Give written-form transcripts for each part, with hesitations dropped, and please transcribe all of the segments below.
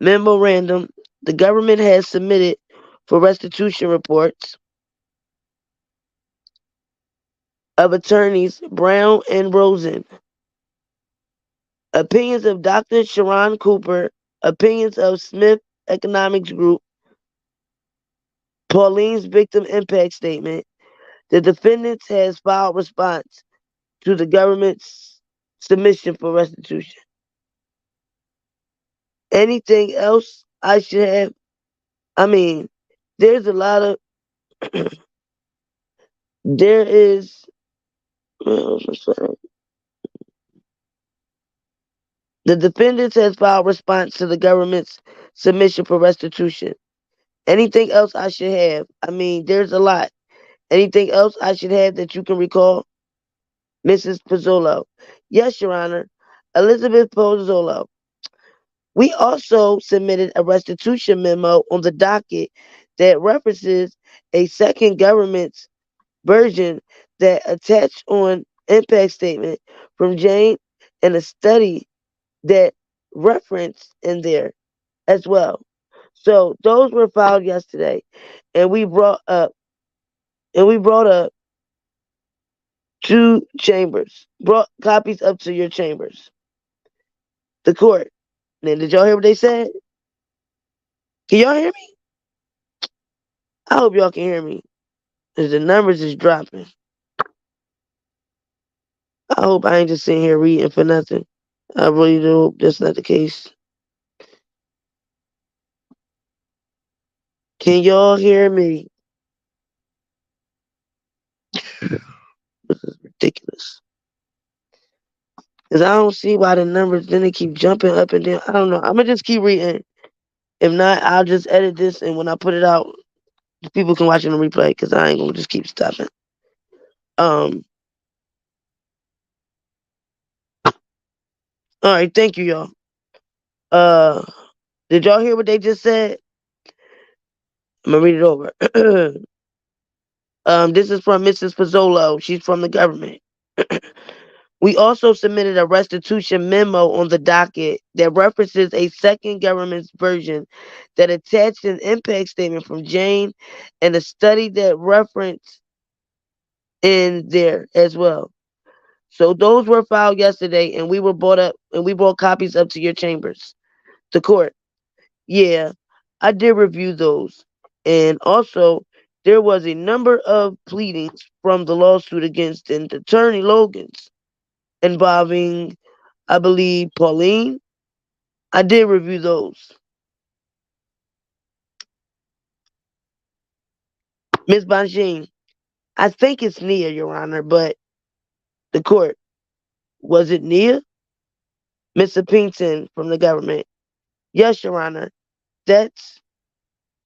Memorandum: the government has submitted for restitution reports of attorneys Brown and Rosen, opinions of Dr. Sharon Cooper, opinions of Smith Economics Group, Pauline's victim impact statement. The defendants has filed response to the government's submission for restitution. Anything else I should have? I mean, there's a lot of there is the defendants has filed response to the government's submission for restitution. Anything else I should have? I mean, there's a lot. Anything else I should have that you can recall? Mrs. Pozzolo. Yes, Your Honor. Elizabeth Pozzolo. We also submitted a restitution memo on the docket that references a second government's version that attached on impact statement from Jane and a study that referenced in there as well. So those were filed yesterday, and we brought up two chambers, brought copies up to your chambers. The court. Now, did y'all hear what they said? Can y'all hear me? I hope y'all can hear me. Cause the numbers is dropping. I hope I ain't just sitting here reading for nothing. I really do hope that's not the case. Can y'all hear me? This is ridiculous. Cause I don't see why the numbers then they keep jumping up and down. I don't know. I'm gonna just keep reading. If not, I'll just edit this, and when I put it out, people can watch it on replay. Cause I ain't gonna just keep stopping. Um. All right. Thank you, y'all. Uh. Did y'all hear what they just said? I'm gonna read it over. This is from Mrs. Pozzolo. She's from the government. We also submitted a restitution memo on the docket that references a second government's version that attached an impact statement from Jane and a study that referenced in there as well. So those were filed yesterday, and we brought copies up to your chambers. The court. Yeah, I did review those. And also, there was a number of pleadings from the lawsuit against an attorney Logan's involving, I believe, Pauline. I did review those. Miss Bonjean, I think it's Nia, Your Honor, but the court. Was it Nia? Mr. Pinton from the government. Yes, Your Honor. That's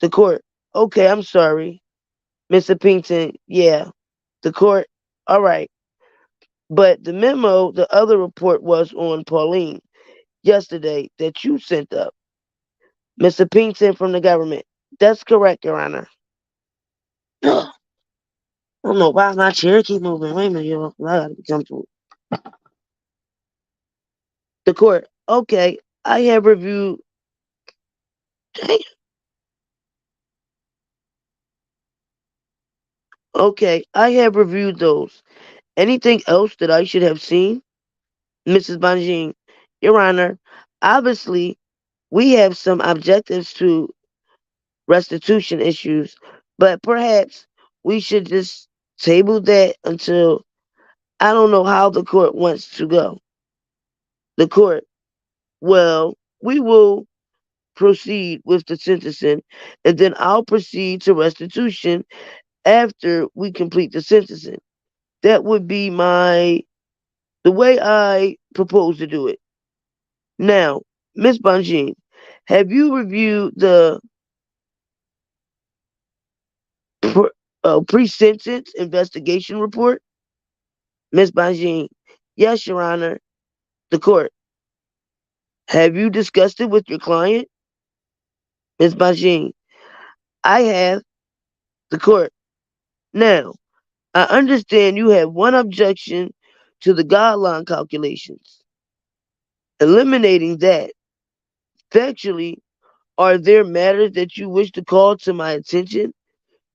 the court. Okay, I'm sorry. Mr. Pinton, yeah. The court. All right. But the memo, the other report was on Pauline yesterday that you sent up. Mr. Pinton from the government. That's correct, Your Honor. I don't know why my chair keep moving. Wait a minute, y'all. I gotta be comfortable. The court. Okay, I have reviewed. Damn. Okay, I have reviewed those. Anything else that I should have seen? Mrs. Bonjean, Your Honor, obviously, we have some objectives to restitution issues, but perhaps we should just table that until I don't know how the court wants to go. The court, well, we will proceed with the sentencing, and then I'll proceed to restitution after we complete the sentencing. That would be the way I propose to do it. Now, Miss Bonjean, have you reviewed the pre-sentence investigation report? Miss Bonjean, yes, Your Honor. The court, have you discussed it with your client? Miss Bonjean, I have. The court, now, I understand you have one objection to the guideline calculations. Eliminating that, factually, Are there matters that you wish to call to my attention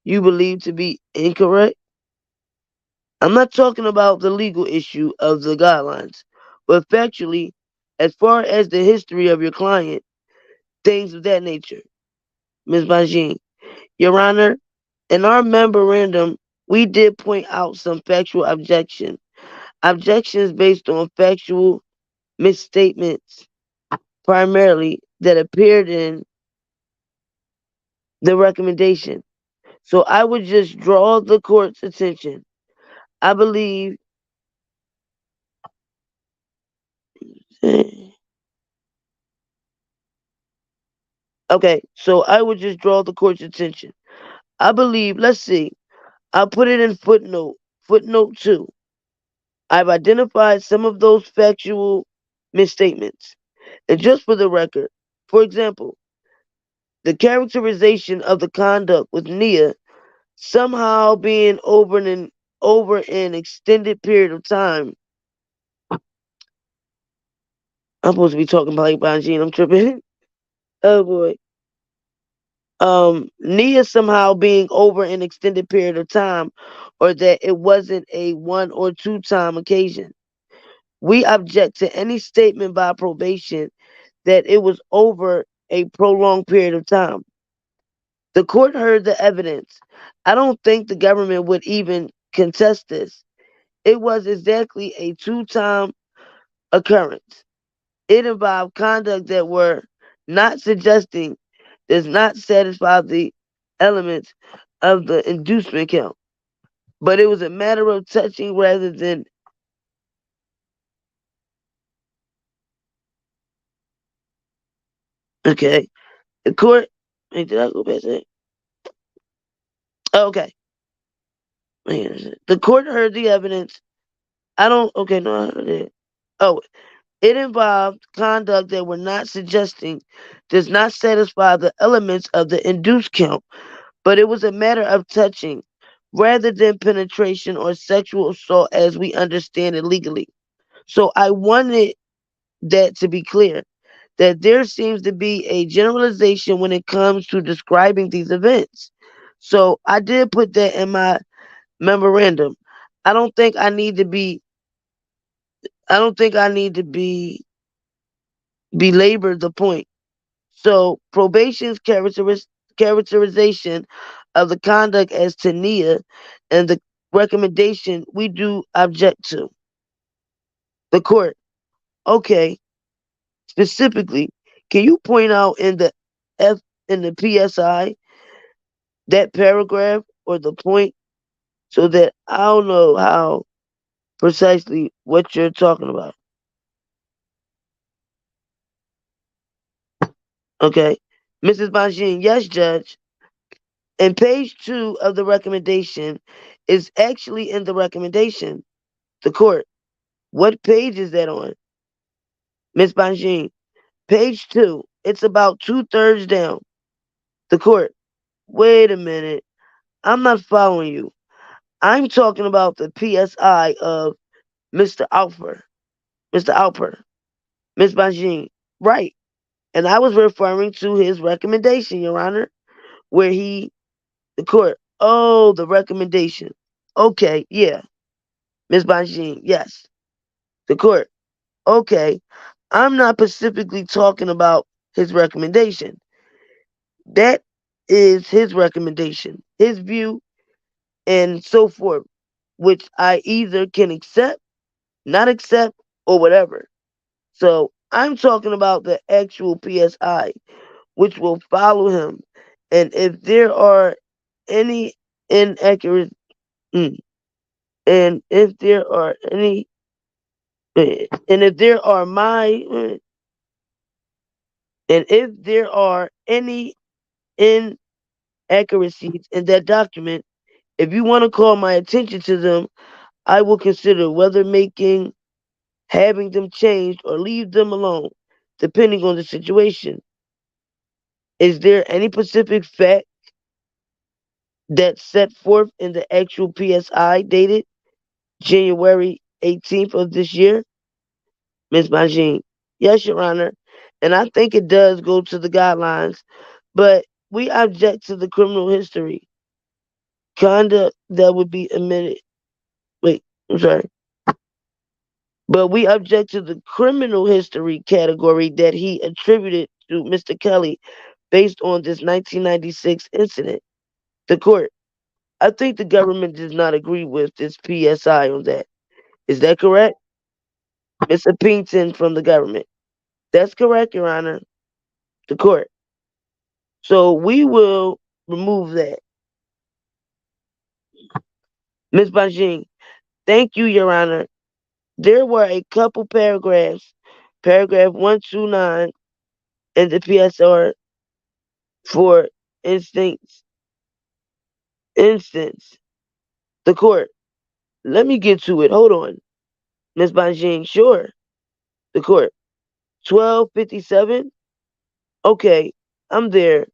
you believe to be incorrect? I'm not talking about the legal issue of the guidelines, but factually, as far as the history of your client, things of that nature. Ms. Bajin, Your Honor, in our memorandum, we did point out some factual objections based on factual misstatements, primarily that appeared in the recommendation. So I would just draw the court's attention. I believe. Okay, so I would just draw the court's attention. I believe, let's see, I'll put it in footnote 2. I've identified some of those factual misstatements. And just for the record, for example, the characterization of the conduct with Nia somehow being over an extended period of time. I'm supposed to be talking about like Banjin, I'm tripping. Oh boy. Nia somehow being over an extended period of time, or that it wasn't a one or two time occasion. We object to any statement by probation that it was over a prolonged period of time. The court heard the evidence. I don't think the government would even contest this. It was exactly a two-time occurrence. It involved conduct that were not suggesting does not satisfy the elements of the inducement count. But it was a matter of touching rather than okay. The court wait, did I go past that? Okay. The court heard the evidence. I don't okay, no, I heard it. Oh, it involved conduct that we're not suggesting does not satisfy the elements of the induced count, but it was a matter of touching rather than penetration or sexual assault as we understand it legally. So I wanted that to be clear that there seems to be a generalization when it comes to describing these events. So I did put that in my memorandum. I don't think I need to be I don't think I need to belabor the point. So probation's characterization of the conduct as Tania and the recommendation we do object to. The court, okay, specifically, can you point out in the F in the PSI that paragraph or the point so that I don't know how precisely what you're talking about? Okay. Mrs. Banjin, yes, Judge. And page 2 of the recommendation is actually in the recommendation. The court. What page is that on? Miss Banjin. Page 2. It's about two-thirds down. The court. Wait a minute. I'm not following you. I'm talking about the PSI of Mr. Alper. Mr. Alper. Miss Banjin. Right. And I was referring to his recommendation, Your Honor, where the court. Oh, the recommendation. Okay, yeah. Miss Banjin, yes. The court. Okay. I'm not specifically talking about his recommendation. That is his recommendation, his view, and so forth, which I either can accept, not accept, or whatever. So I'm talking about the actual PSI, which will follow him. And if there are any inaccurate, mm, and if there are any, and if there are and if there are any inaccuracies in that document, if you want to call my attention to them, I will consider whether having them changed or leave them alone, depending on the situation. Is there any specific fact that's set forth in the actual PSI dated January 18th of this year? Ms. Majin. Yes, Your Honor. and I think it does go to the guidelines, but we object to the criminal history conduct that would be admitted. Wait, I'm sorry. But we object to the criminal history category that he attributed to Mr. Kelly based on this 1996 incident. The court, I think the government does not agree with this PSI on that. Is that correct? Mr. Pinton from the government. That's correct, Your Honor. The court. So we will remove that. Ms. Bajing, thank you, Your Honor. There were a couple paragraphs, paragraph 129 in the PSR for instance, instance, the court. Let me get to it. Hold on. Ms. Bajing, sure. The court. 1257. Okay, I'm there.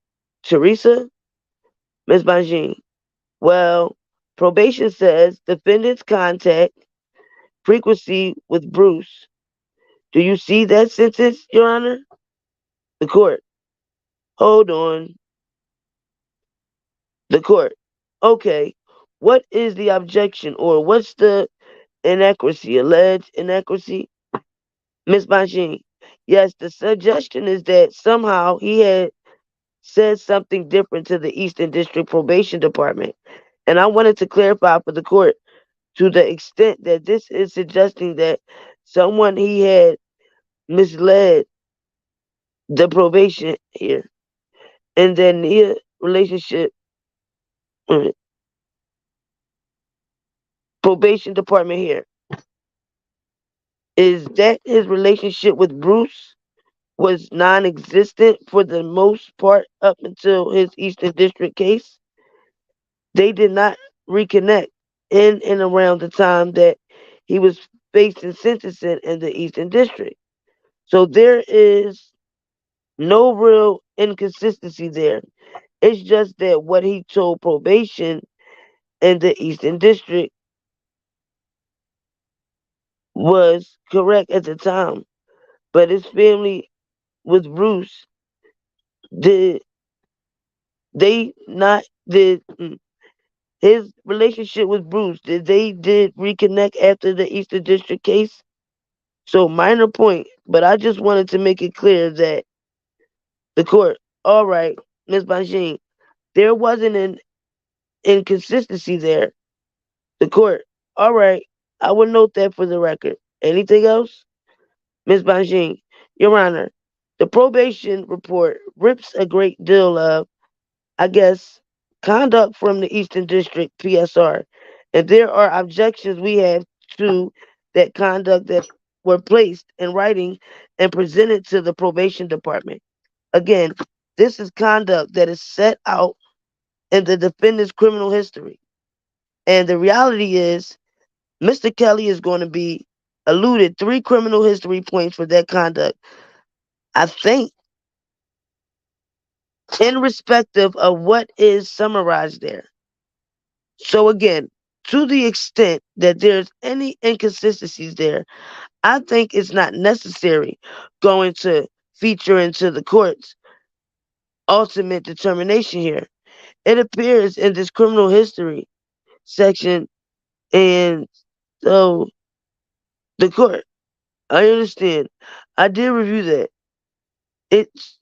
Teresa, Ms. Bajing. Well, probation says defendant's contact frequency with Bruce. Do you see that sentence, Your Honor? The court. Hold on. The court. Okay. What is the objection or what's the inaccuracy, alleged inaccuracy? Ms. Bajing. Yes, the suggestion is that somehow he had said something different to the Eastern District Probation Department. And I wanted to clarify for the court to the extent that this is suggesting that someone he had misled the probation here and then the relationship probation department here is that his relationship with Bruce was non-existent for the most part up until his Eastern District case. They did not reconnect in and around the time that he was facing sentencing in the Eastern District. So there is no real inconsistency there. It's just that what he told probation in the Eastern District was correct at the time. But his family with Bruce did they not did his relationship with Bruce did reconnect after the Eastern District case? So minor point, but I just wanted to make it clear that the court, all right, Ms. Bajin, there wasn't an inconsistency there. The court, all right, I will note that for the record. Anything else? Ms. Bajin, Your Honor, the probation report rips a great deal of, I guess, conduct from the Eastern District PSR. And there are objections we have to that conduct that were placed in writing and presented to the probation department. Again, this is conduct that is set out in the defendant's criminal history. And the reality is, Mr. Kelly is going to be alluded 3 criminal history points for that conduct. I think, in respective of what is summarized there. So again, to the extent that there's any inconsistencies there, I think it's not necessary going to feature into the court's ultimate determination here. It appears in this criminal history section, and so the court, I understand. I did review that. It's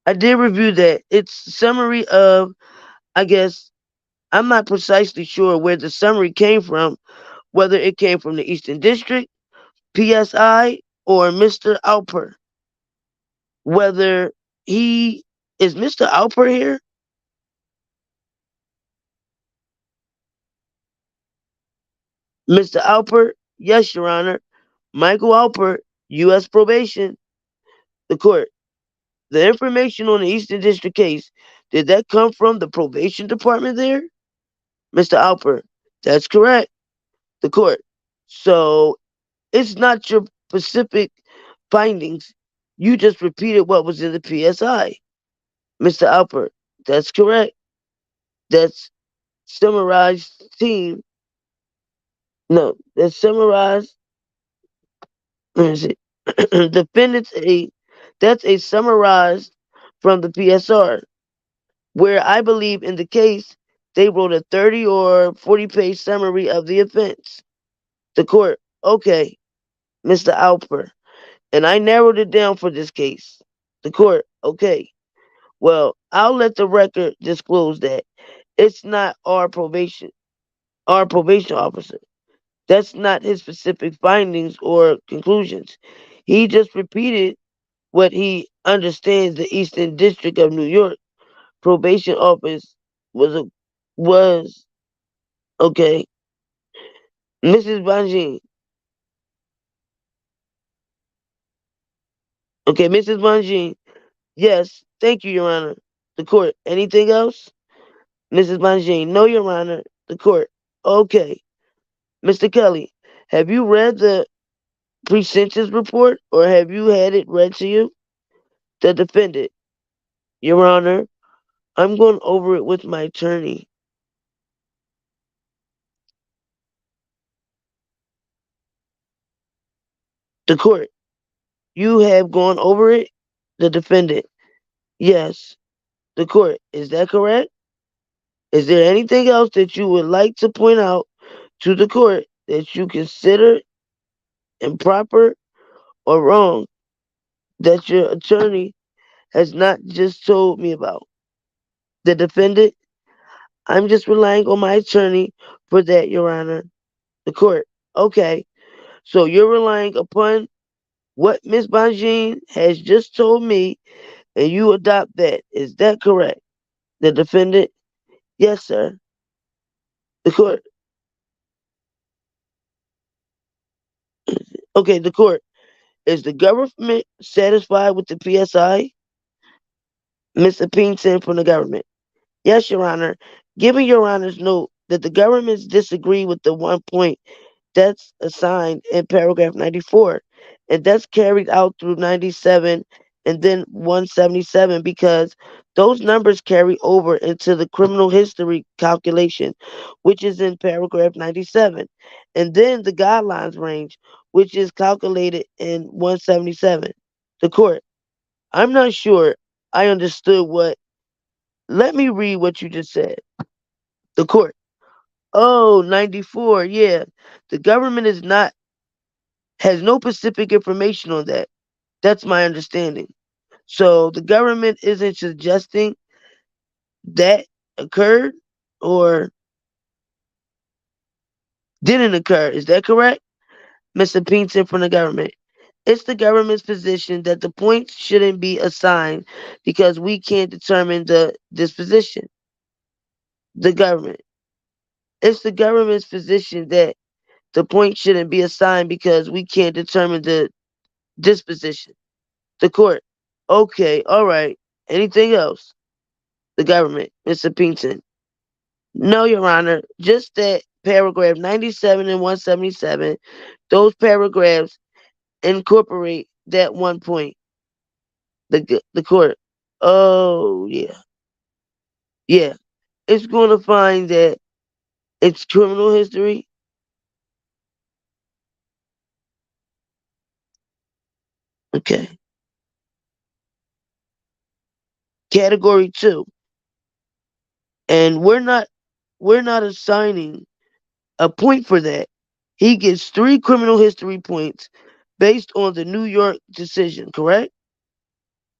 I did review that. It's summary of, I guess, I'm not precisely sure where the summary came from, whether it came from the Eastern District, PSI, or Mr. Alper. Whether he is Mr. Alper here? Mr. Alper, yes, Your Honor. Michael Alper, U.S. probation. The court. The information on the Eastern District case, did that come from the probation department there? Mr. Alper, that's correct. The court. So it's not your specific findings. You just repeated what was in the PSI. Mr. Alper, that's correct. That's summarized team. No, that's summarized. let me see. Defendants a That's a summarized from the PSR, where I believe in the case they wrote a 30 or 40-page summary of the offense. The court, okay, Mr. Alper, and I narrowed it down for this case. The court, okay. Well, I'll let the record disclose that it's not our probation officer. That's not his specific findings or conclusions. He just repeated what he understands the Eastern District of New York probation office was a was okay. Mrs. Banjin. Okay, Mrs. Banjin. Yes, thank you, Your Honor. The court. Anything else? Mrs. Banjin. No, Your Honor. The court. Okay. Mr. Kelly, have you read the pre-sentence report or have you had it read to you? The defendant. Your Honor, I'm going over it with my attorney. The court. You have gone over it? The defendant. Yes. The court. Is that correct? Is there anything else that you would like to point out to the court that you consider improper or wrong that your attorney has not just told me about? The defendant. I'm just relying on my attorney for that, Your Honor. The court. Okay. So you're relying upon what Miss Bonjean has just told me and you adopt that. Is that correct? The defendant. Yes, sir. The court. Okay, the court. Is the government satisfied with the PSI? Mr. Pinson from the government. Yes, Your Honor. Given Your Honor's note that the governments disagree with the 1 point that's assigned in paragraph 94, and that's carried out through 97 and then 177 because those numbers carry over into the criminal history calculation, which is in paragraph 97, and then the guidelines range, which is calculated in 177. The court. I'm not sure I understood what. Let me read what you just said. The court. Oh, 94. Yeah. The government is not has no specific information on that. That's my understanding. So the government isn't suggesting that occurred or didn't occur. Is that correct? Mr. Pinson from the government. It's the government's position that the points shouldn't be assigned because we can't determine the disposition. The government. It's the government's position that the point shouldn't be assigned because we can't determine the disposition. The court. Okay, all right. Anything else? The government. Mr. Pinson. No, Your Honor. Just that paragraph 97 and 177, those paragraphs incorporate that 1 point. The court. Oh, yeah. Yeah. It's going to find that it's criminal history. Okay. Category 2. And we're not assigning a point for that. He gets 3 criminal history points based on the New York decision, correct?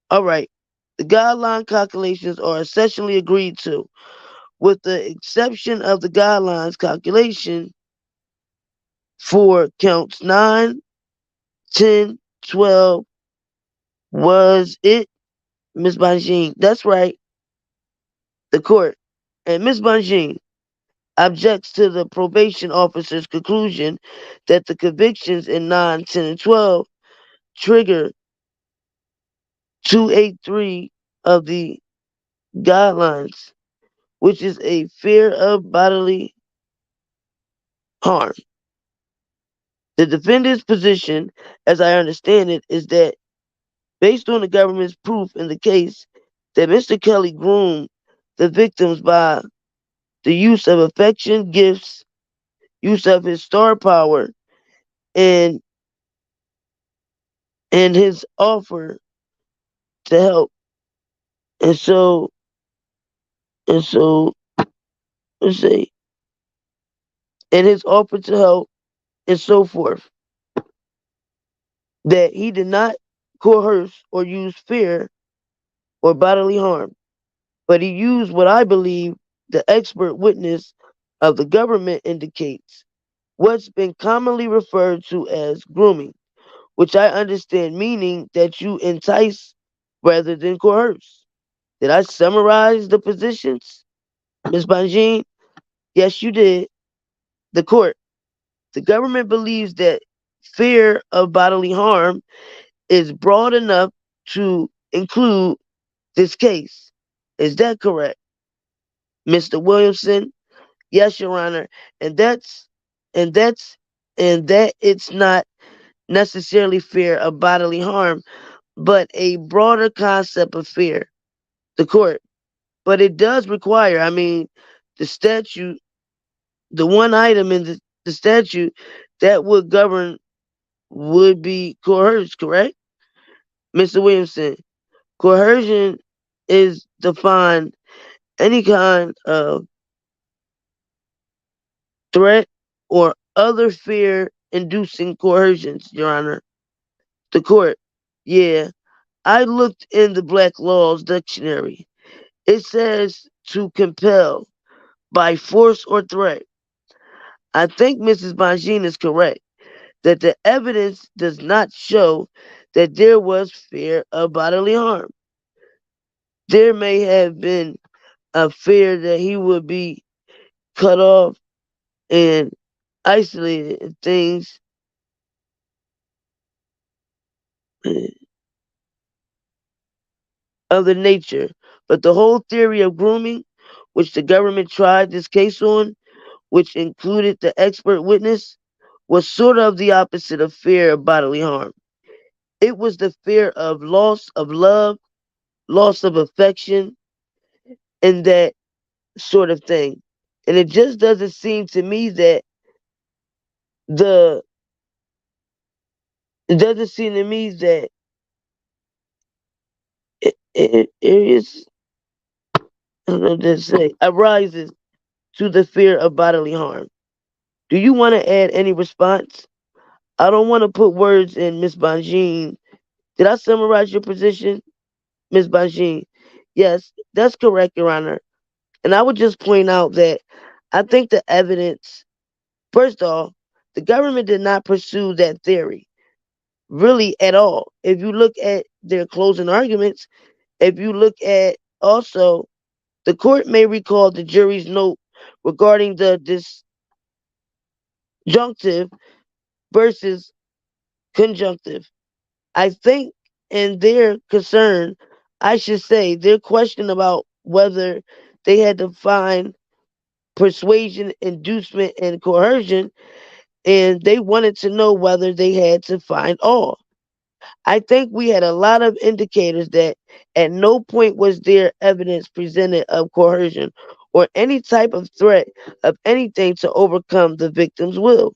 All right. The guideline calculations are essentially agreed to, with the exception of the guidelines calculation for counts 9, 10, 12. Was it Miss Bonjean? That's right. The court. And Miss Bonjean objects to the probation officer's conclusion that the convictions in 9, 10, and 12 trigger 283 of the guidelines, which is a fear of bodily harm. The defendant's position, as I understand it, is that based on the government's proof in the case that Mr. Kelly groomed the victims by the use of affection, gifts, use of his star power, and and his offer to help. And so let's say, and his offer to help and so forth, that he did not coerce or use fear or bodily harm, but he used what I believe the expert witness of the government indicates, what's been commonly referred to as grooming, which I understand meaning that you entice rather than coerce. Did I summarize the positions, Ms. Bonjean? Yes, you did. The court. The government believes that fear of bodily harm is broad enough to include this case. Is that correct, Mr. Williamson? Yes, Your Honor. And that's and that's and that it's not necessarily fear of bodily harm, but a broader concept of fear. The court. But it does require, I mean, the statute, the one item in the statute that would govern would be coerced, correct? Mr. Williamson, coercion is defined any kind of threat or other fear inducing coercions, Your Honor. The court. Yeah, I looked in the Black Laws Dictionary. It says to compel by force or threat. I think Mrs. Bonjean is correct that the evidence does not show that there was fear of bodily harm. There may have been a fear that he would be cut off and isolated and things of the nature. But the whole theory of grooming, which the government tried this case on, which included the expert witness, was sort of the opposite of fear of bodily harm. It was the fear of loss of love, loss of affection, and that sort of thing. And it just doesn't seem to me that the it doesn't seem to me that it is I don't know what to say arises to the fear of bodily harm. Do you want to add any response? I don't want to put words in Miss Bonjean. Did I summarize your position, Miss Bonjean? Yes, that's correct, Your Honor. And I would just point out that I think the evidence, first off, the government did not pursue that theory really at all. If you look at their closing arguments, if you look at also, the court may recall the jury's note regarding the disjunctive versus conjunctive. I think in their concern, I should say, their question about whether they had to find persuasion, inducement, and coercion, and they wanted to know whether they had to find all. I think we had a lot of indicators that at no point was there evidence presented of coercion or any type of threat of anything to overcome the victim's will.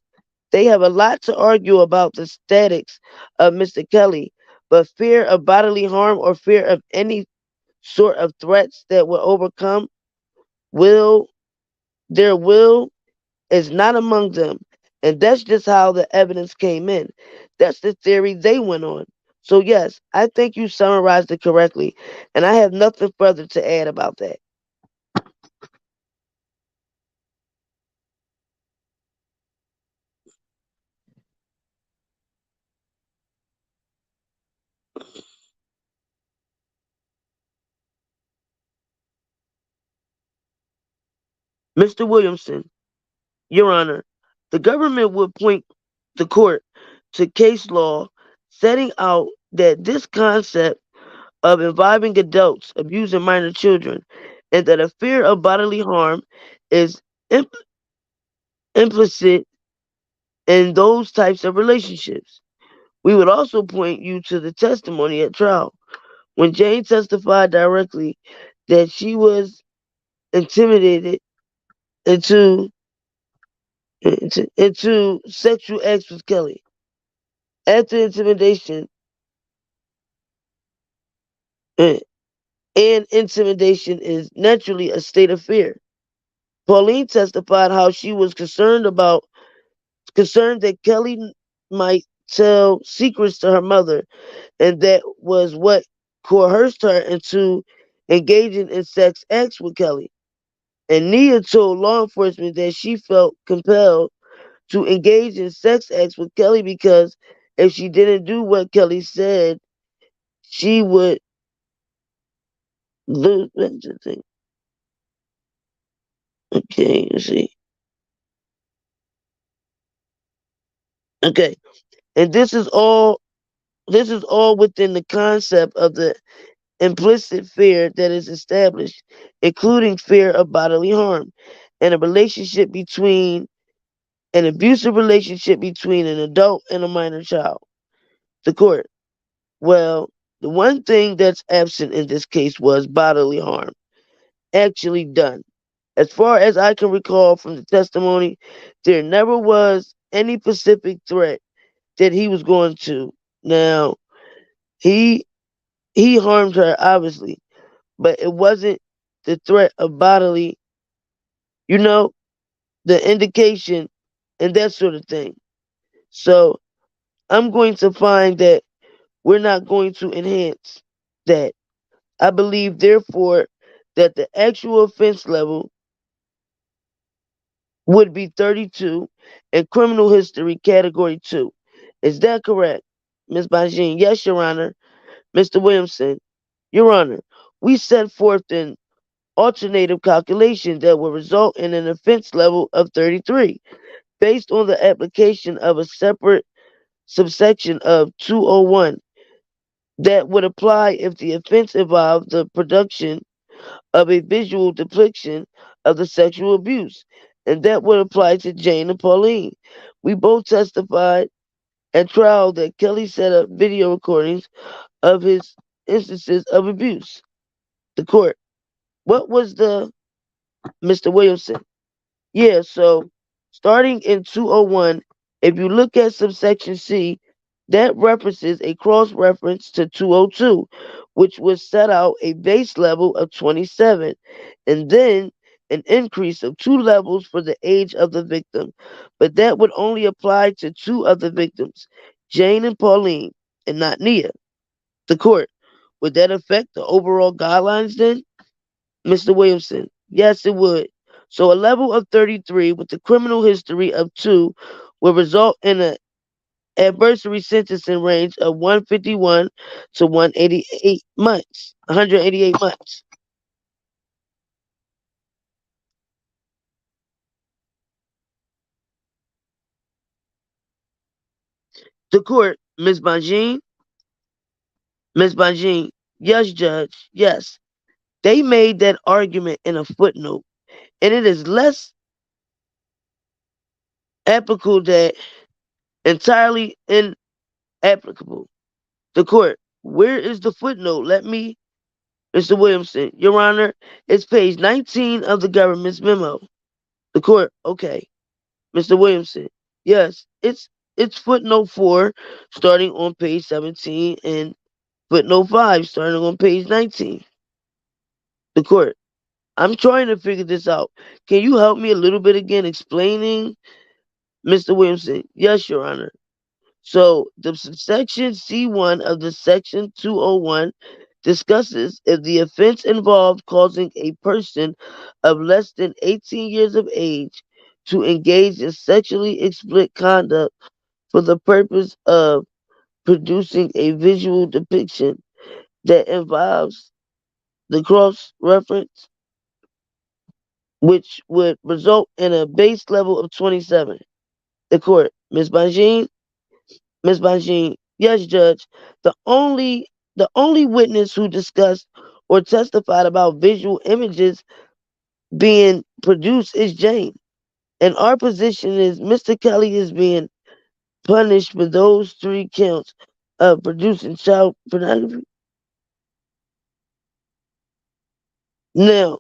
They have a lot to argue about the statics of Mr. Kelly, but fear of bodily harm or fear of any sort of threats that will overcome will their will is not among them. And that's just how the evidence came in. That's the theory they went on. So, yes, I think you summarized it correctly. And I have nothing further to add about that. Mr. Williamson, Your Honor, the government would point the court to case law setting out that this concept of involving adults abusing minor children and that a fear of bodily harm is implicit in those types of relationships. We would also point you to the testimony at trial when Jane testified directly that she was intimidated into into sexual acts with Kelly. After intimidation, and and intimidation is naturally a state of fear. Pauline testified how she was concerned that Kelly might tell secrets to her mother, and that was what coerced her into engaging in sex acts with Kelly. And Nia told law enforcement that she felt compelled to engage in sex acts with Kelly because if she didn't do what Kelly said, she would lose. Okay, let's see. Okay, and this is all within the concept of the implicit fear that is established, including fear of bodily harm, and an abusive relationship between an adult and a minor child. The court. Well, the one thing that's absent in this case was bodily harm actually done. As far as I can recall from the testimony, there never was any specific threat that he was going to. Now, he he harmed her obviously, but it wasn't the threat of bodily, you know, the indication and that sort of thing. So I'm going to find that we're not going to enhance that. I believe, therefore, that the actual offense level would be 32 and criminal history category 2. Is that correct, Ms. Bajin? Yes, Your Honor. Mr. Williamson, Your Honor, we set forth an alternative calculation that will result in an offense level of 33 based on the application of a separate subsection of 201 that would apply if the offense involved the production of a visual depiction of the sexual abuse, and that would apply to Jane and Pauline. We both testified at trial that Kelly set up video recordings of his instances of abuse. The court. What was the Mr. Williamson? Yeah, so starting in 201, if you look at subsection C, that references a cross reference to 202, which would set out a base level of 27, and then an increase of 2 levels for the age of the victim. But that would only apply to two of the victims, Jane and Pauline, and not Nia. The court. Would that affect the overall guidelines then? Mr. Williamson. Yes, it would. So a level of 33 with a criminal history of 2 will result in an adversary sentencing range of 151 to 188 months. 188 months. The court, Ms. Banjin, yes, Judge, yes. They made that argument in a footnote, and it is less applicable that entirely inapplicable. The court, where is the footnote? Let me Mr. Williamson, Your Honor, it's page 19 of the government's memo. The court, okay. Mr. Williamson, yes, it's footnote 4 starting on page 17 and footnote 5 starting on page 19. The court, I'm trying to figure this out. Can you help me a little bit again explaining? Mr. Williamson, yes, Your Honor. So the subsection C1 of the section 201 discusses if the offense involved causing a person of less than 18 years of age to engage in sexually explicit conduct for the purpose of producing a visual depiction that involves the cross reference, which would result in a base level of 27. The court, Ms. Banjin, yes, Judge. The only witness who discussed or testified about visual images being produced is Jane. And our position is Mr. Kelly is being punished for those 3 counts of producing child pornography. Now,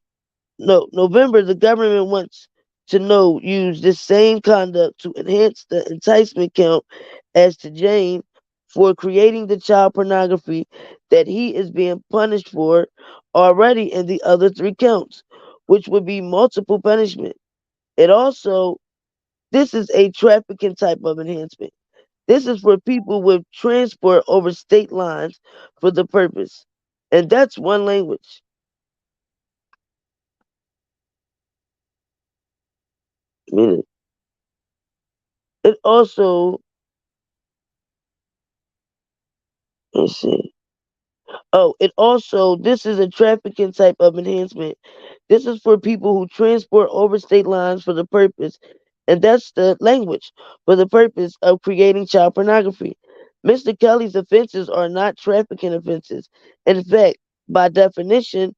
no, November, the government wants to know use this same conduct to enhance the enticement count as to Jane for creating the child pornography that he is being punished for already in the other three counts, which would be multiple punishment. It also, this is a trafficking type of enhancement. This is for people with transport over state lines for the purpose. And that's one language. I mean, it also, let's see. Oh, it also, this is a trafficking type of enhancement. This is for people who transport over state lines for the purpose, and that's the language, for the purpose of creating child pornography. Mr. Kelly's offenses are not trafficking offenses. In fact, by definition,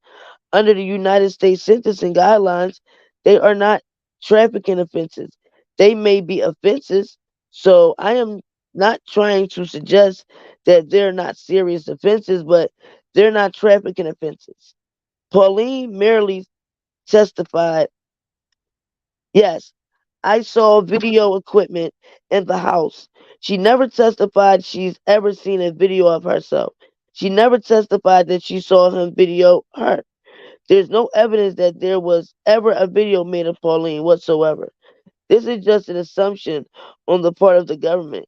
under the United States sentencing guidelines, they are not trafficking offenses. They may be offenses. So I am not trying to suggest that they're not serious offenses, but they're not trafficking offenses. Pauline merely testified, yes, I saw video equipment in the house. She never testified she's ever seen a video of herself. She never testified that she saw him video her. There's no evidence that there was ever a video made of Pauline whatsoever. This is just an assumption on the part of the government.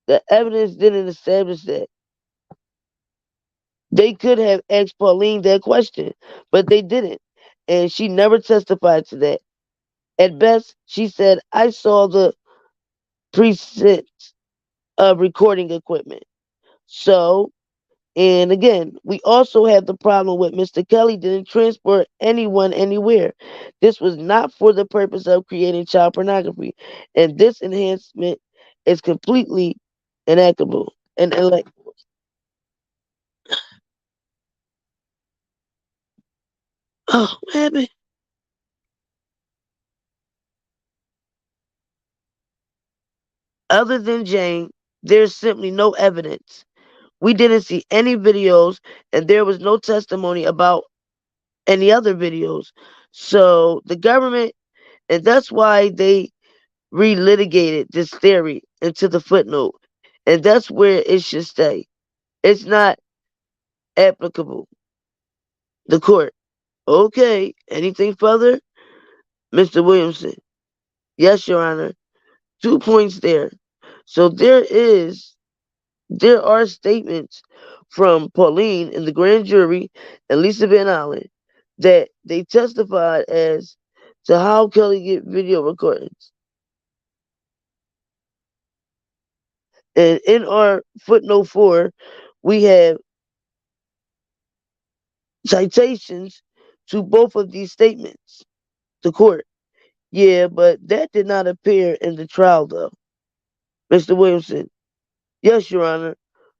The evidence didn't establish that. They could have asked Pauline that question, but they didn't. And she never testified to that. At best, she said, I saw the preset of recording equipment. So, and again, we also have the problem with Mr. Kelly didn't transport anyone anywhere. This was not for the purpose of creating child pornography. And this enhancement is completely inapplicable. And like, oh, what happened? Other than Jane, there's simply no evidence. We didn't see any videos, and there was no testimony about any other videos. So the government, and that's why they relitigated this theory into the footnote. And that's where it should stay. It's not applicable. The court. Okay. Anything further? Mr. Williamson. Yes, Your Honor. 2 points there. So there are statements from Pauline and the grand jury and Lisa Van Allen that they testified as to how Kelly get video recordings. And in our footnote 4, we have citations to both of these statements. The court. Yeah, but that did not appear in the trial, though. Mr. Williamson. Yes, Your Honor.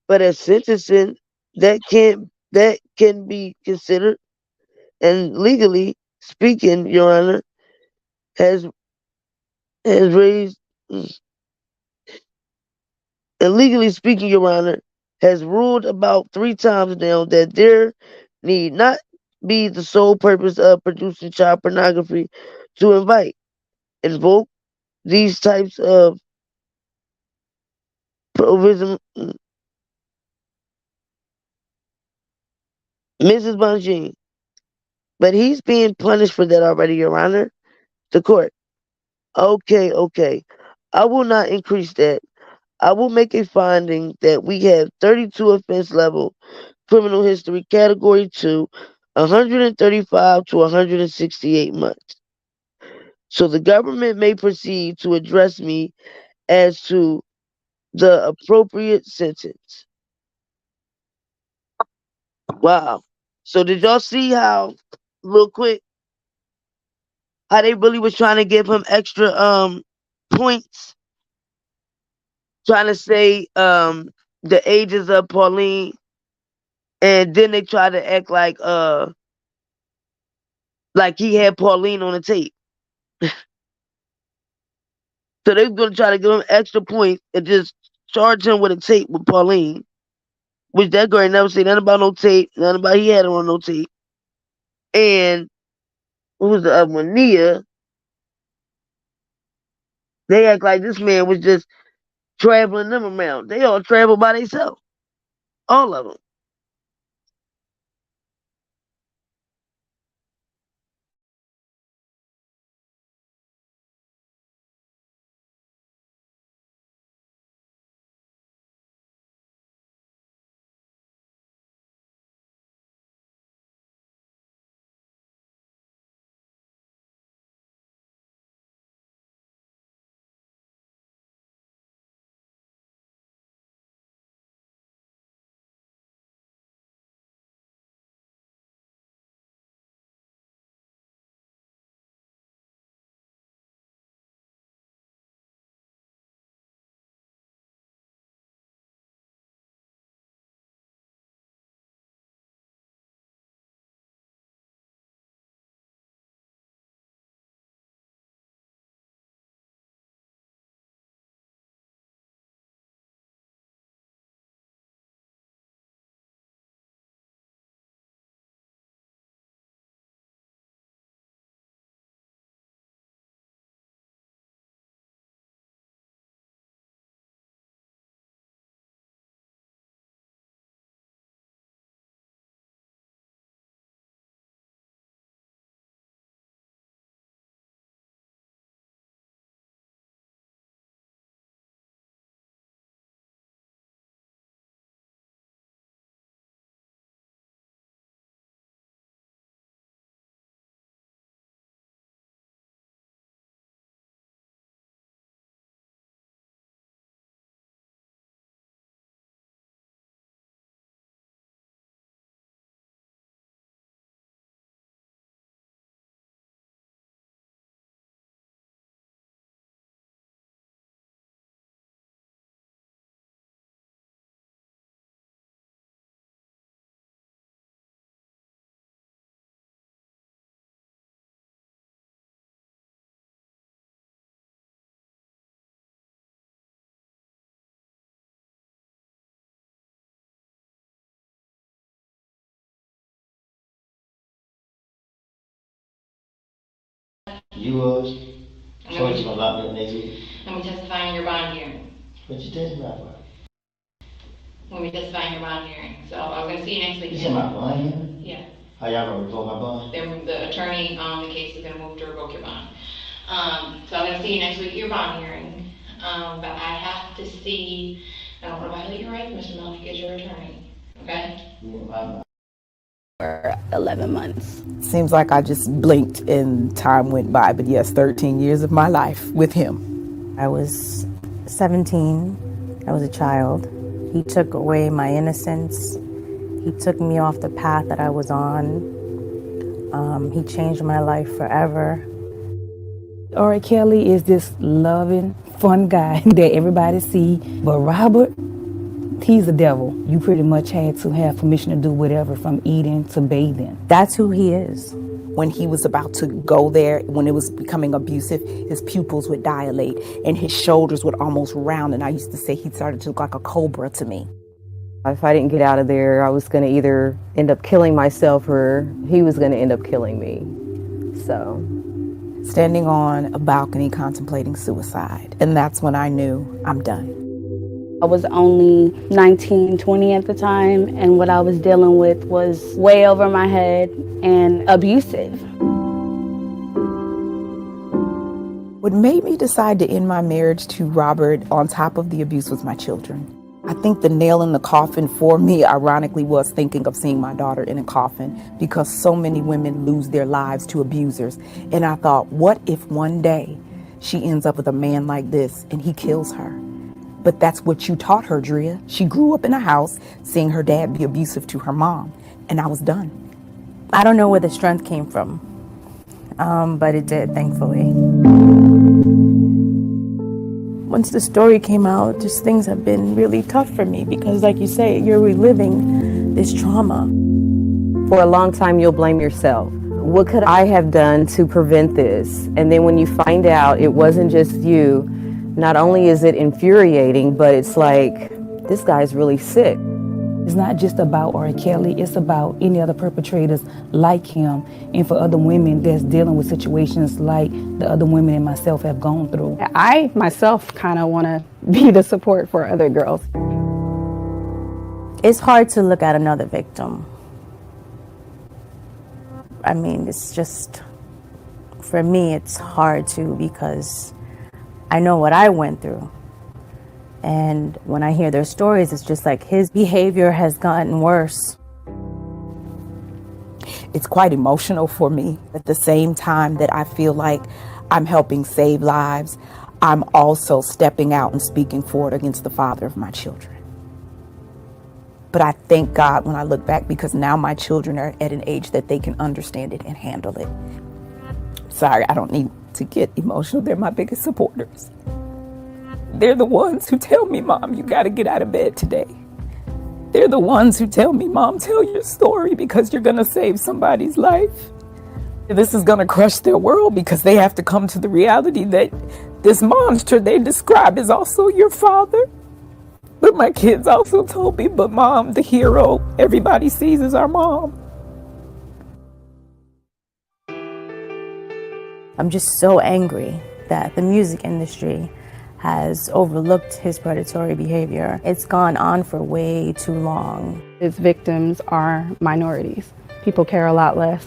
But as sentencing, that can be considered, and legally speaking, Your Honor, has has raised, and legally speaking, Your Honor, has ruled about 3 times now that there need not be the sole purpose of producing child pornography to invoke these types of provision. Mrs. Bonjean, but he's being punished for that already, Your Honor. The court. Okay, okay. I will not increase that. I will make a finding that we have 32 offense level criminal history category 2, 135 to 168 months. So the government may proceed to address me as to the appropriate sentence. Wow. So did y'all see how, real quick, how they really was trying to give him extra points, trying to say the ages of Pauline, and then they try to act like he had Pauline on the tape. So they gonna try to give him extra points and just charge him with a tape with Pauline, which that girl ain't never said nothing about no tape, nothing about he had her on no tape. And who was the other one? Nia. They act like this man was just traveling them around. They all travel by themselves. All of them. You so what you gonna lock me up next week? Let me testify in your bond hearing. What you testify for? When we testify in your bond hearing. So I was gonna see you next week. You said my bond hearing? Yeah. How y'all gonna revoke my bond? The attorney on the case is gonna move to revoke your bond. So I'm gonna see you next week at your bond hearing. But I have to see, I don't wanna violate your rights, Mr. Melnick, as your attorney, okay? Yeah, for 11 months. Seems like I just blinked and time went by, but yes, 13 years of my life with him. I was 17. I was a child. He took away my innocence. He took me off the path that I was on. He changed my life forever. Kelly is this loving, fun guy that everybody see, but Robert, he's the devil. You pretty much had to have permission to do whatever, from eating to bathing. That's who he is. When he was about to go there, when it was becoming abusive, his pupils would dilate and his shoulders would almost round, and I used to say he started to look like a cobra to me. If I didn't get out of there, I was going to either end up killing myself or he was going to end up killing me. So, standing on a balcony contemplating suicide, and that's when I knew I'm done. I was only 19, 20 at the time, and what I was dealing with was way over my head and abusive. What made me decide to end my marriage to Robert, on top of the abuse, was my children. I think the nail in the coffin for me, ironically, was thinking of seeing my daughter in a coffin, because so many women lose their lives to abusers. And I thought, what if one day she ends up with a man like this and he kills her? But that's what you taught her, Drea. She grew up in a house seeing her dad be abusive to her mom, and I was done. I don't know where the strength came from, but it did, thankfully. Once the story came out, just things have been really tough for me because, like you say, you're reliving this trauma. for a long time, you'll blame yourself. What could I have done to prevent this? And then when you find out it wasn't just you, not only is it infuriating, but it's like, this guy's really sick. It's not just about R. Kelly, it's about any other perpetrators like him and for other women that's dealing with situations like the other women and myself have gone through. I myself kind of want to be the support for other girls. It's hard to look at another victim. I mean, it's just, for me, it's hard to, because I know what I went through. And when I hear their stories, it's just like his behavior has gotten worse. It's quite emotional for me. At the same time that I feel like I'm helping save lives, I'm also stepping out and speaking forward against the father of my children. But I thank God when I look back, because now my children are at an age that they can understand it and handle it. Sorry, I don't need to get emotional. They're my biggest supporters. They're the ones who tell me, Mom, you got to get out of bed today. They're the ones who tell me, Mom, tell your story because you're going to save somebody's life. This is going to crush their world because they have to come to the reality that this monster they describe is also your father. But my kids also told me, but Mom, the hero everybody sees is our mom. I'm just so angry that the music industry has overlooked his predatory behavior. It's gone on for way too long. His victims are minorities. People care a lot less.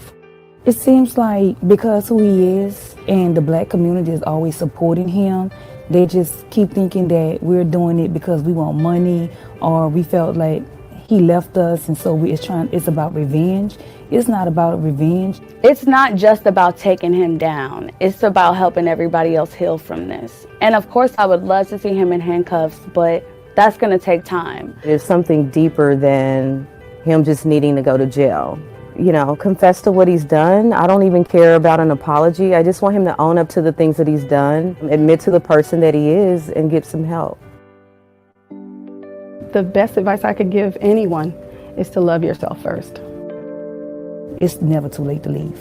It seems like because who he is and the black community is always supporting him, they just keep thinking that we're doing it because we want money, or we felt like he left us and so it's about revenge. It's not about revenge. It's not just about taking him down. It's about helping everybody else heal from this. And of course, I would love to see him in handcuffs, but that's going to take time. There's something deeper than him just needing to go to jail. You know, confess to what he's done. I don't even care about an apology. I just want him to own up to the things that he's done, admit to the person that he is, and get some help. The best advice I could give anyone is to love yourself first. It's never too late to leave.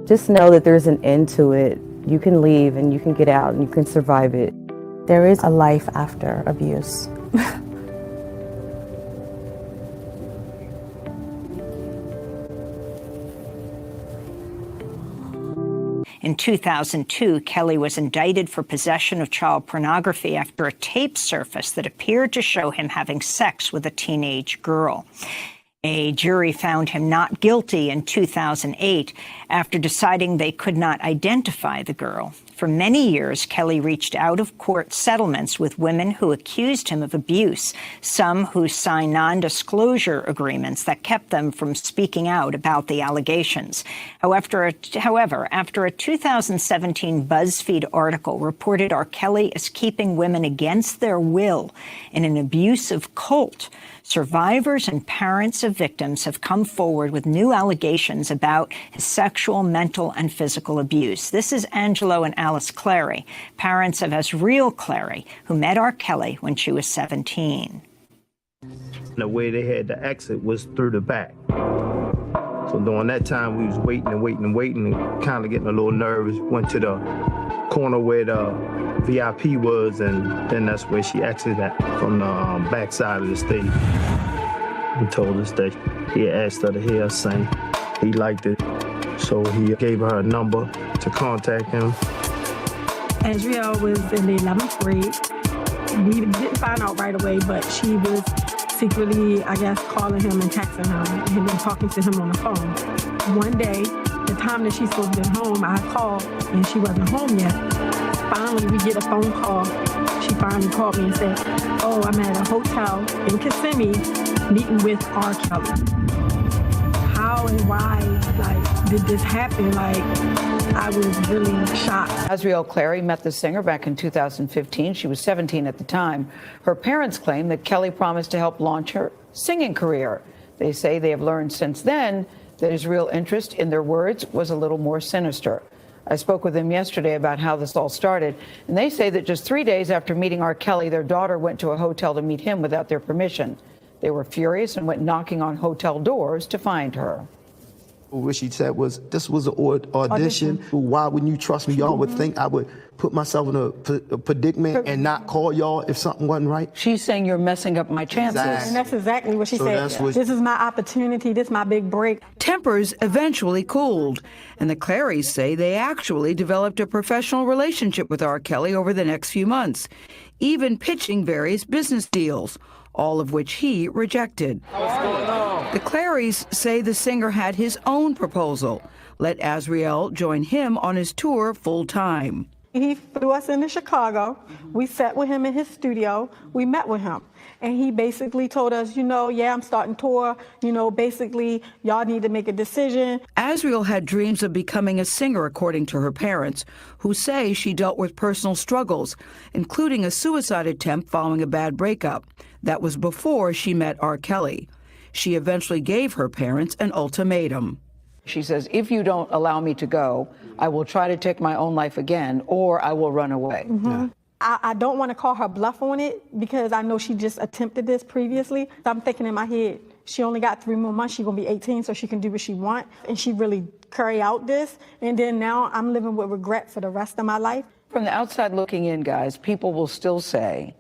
Just know that there's an end to it. You can leave and you can get out and you can survive it. There is a life after abuse. In 2002, Kelly was indicted for possession of child pornography after a tape surfaced that appeared to show him having sex with a teenage girl. A jury found him not guilty in 2008 after deciding they could not identify the girl. For many years, Kelly reached out-of-court settlements with women who accused him of abuse, some who signed non-disclosure agreements that kept them from speaking out about the allegations. However, after a 2017 BuzzFeed article reported R. Kelly is keeping women against their will in an abusive cult, survivors and parents of victims have come forward with new allegations about his sexual, mental, and physical abuse. This is Angelo and Alice Clary, parents of Asriel Clary, who met R. Kelly when she was 17. The way they had to exit was through the back. So during that time, we was waiting and kind of getting a little nervous. Went to the corner where the VIP was, and then that's where she exited at, from the back side of the stage. He told us that he asked her to hear us sing. He liked it, so he gave her a number to contact him. Asriel was in the 11th grade. We didn't find out right away, but she was secretly, I guess, calling him and texting him and then talking to him on the phone. One day, the time that she's supposed to be home, I called and she wasn't home yet. Finally, we get a phone call. She finally called me and said, oh, I'm at a hotel in Kissimmee meeting with R. Kelly. How and why, did this happen? I was really shocked. Asriel Clary met the singer back in 2015. She was 17 at the time. Her parents claim that Kelly promised to help launch her singing career. They say they have learned since then that his real interest, in their words, was a little more sinister. I spoke with them yesterday about how this all started, and they say that just 3 days after meeting R. Kelly, their daughter went to a hotel to meet him without their permission. They were furious and went knocking on hotel doors to find her. What she said was, this was an audition. Why wouldn't you trust me? Y'all would think I would put myself in a predicament and not call y'all if something wasn't right. She's saying you're messing up my chances. Exactly. And that's exactly what she said. This is my opportunity. This is my big break. Tempers eventually cooled, and the Clarys say they actually developed a professional relationship with R. Kelly over the next few months, even pitching various business deals, all of which he rejected. What's going on? The Clarys say the singer had his own proposal. Let Azriel join him on his tour full-time. He flew us into Chicago. We sat with him in his studio. We met with him. And he basically told us, yeah, I'm starting tour. Basically, y'all need to make a decision. Azriel had dreams of becoming a singer, according to her parents, who say she dealt with personal struggles, including a suicide attempt following a bad breakup. That was before she met R. Kelly. She eventually gave her parents an ultimatum. She says, if you don't allow me to go, I will try to take my own life again, or I will run away. Yeah. I don't want to call her bluff on it because I know she just attempted this previously. I'm thinking in my head, she only got 3 more months. She's going to be 18, so she can do what she wants. And she really carry out this. And then now I'm living with regret for the rest of my life. From the outside looking in, guys, people will still say,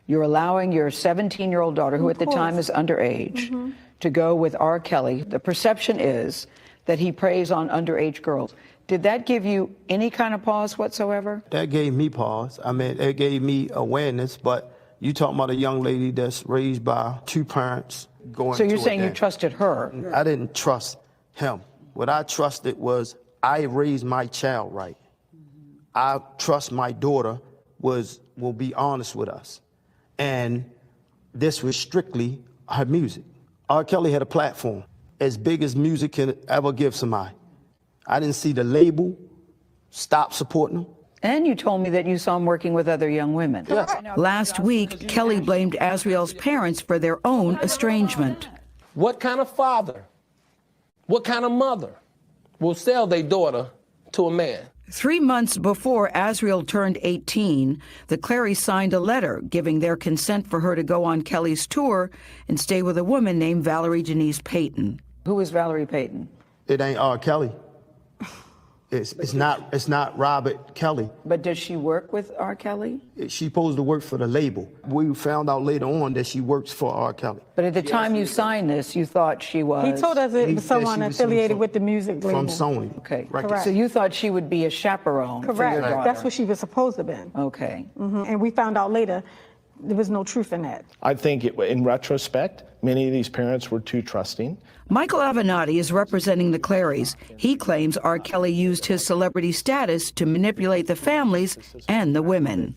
you're allowing your 17-year-old daughter, who at the time is underage, to go with R. Kelly. The perception is that he preys on underage girls. Did that give you any kind of pause whatsoever? That gave me pause. I mean, it gave me awareness, but you talking about a young lady that's raised by 2 parents going So you're to saying you trusted her? I didn't trust him. What I trusted was I raised my child right. I trust my daughter will be honest with us. And this was strictly her music. R. Kelly had a platform as big as music can ever give somebody. I didn't see the label stop supporting him. And you told me that you saw him working with other young women. Yes. Last week, Kelly blamed Azriel's parents for their own estrangement. What kind of father, what kind of mother will sell their daughter to a man? 3 months before Azriel turned 18, the Clarys signed a letter giving their consent for her to go on Kelly's tour and stay with a woman named Valerie Denise Payton. Who is Valerie Payton? It ain't R. Kelly. It's not Robert Kelly. But does she work with R. Kelly? She's supposed to work for the label. We found out later on that she works for R. Kelly. But at the time you signed this, you thought she was... He told us it was someone affiliated with the music label. From Sony. Okay. Correct. So you thought she would be a chaperone for your daughter. That's what she was supposed to have been. Okay. And we found out later there was no truth in that. I think in retrospect, many of these parents were too trusting. Michael Avenatti is representing the Clarys. He claims R. Kelly used his celebrity status to manipulate the families and the women.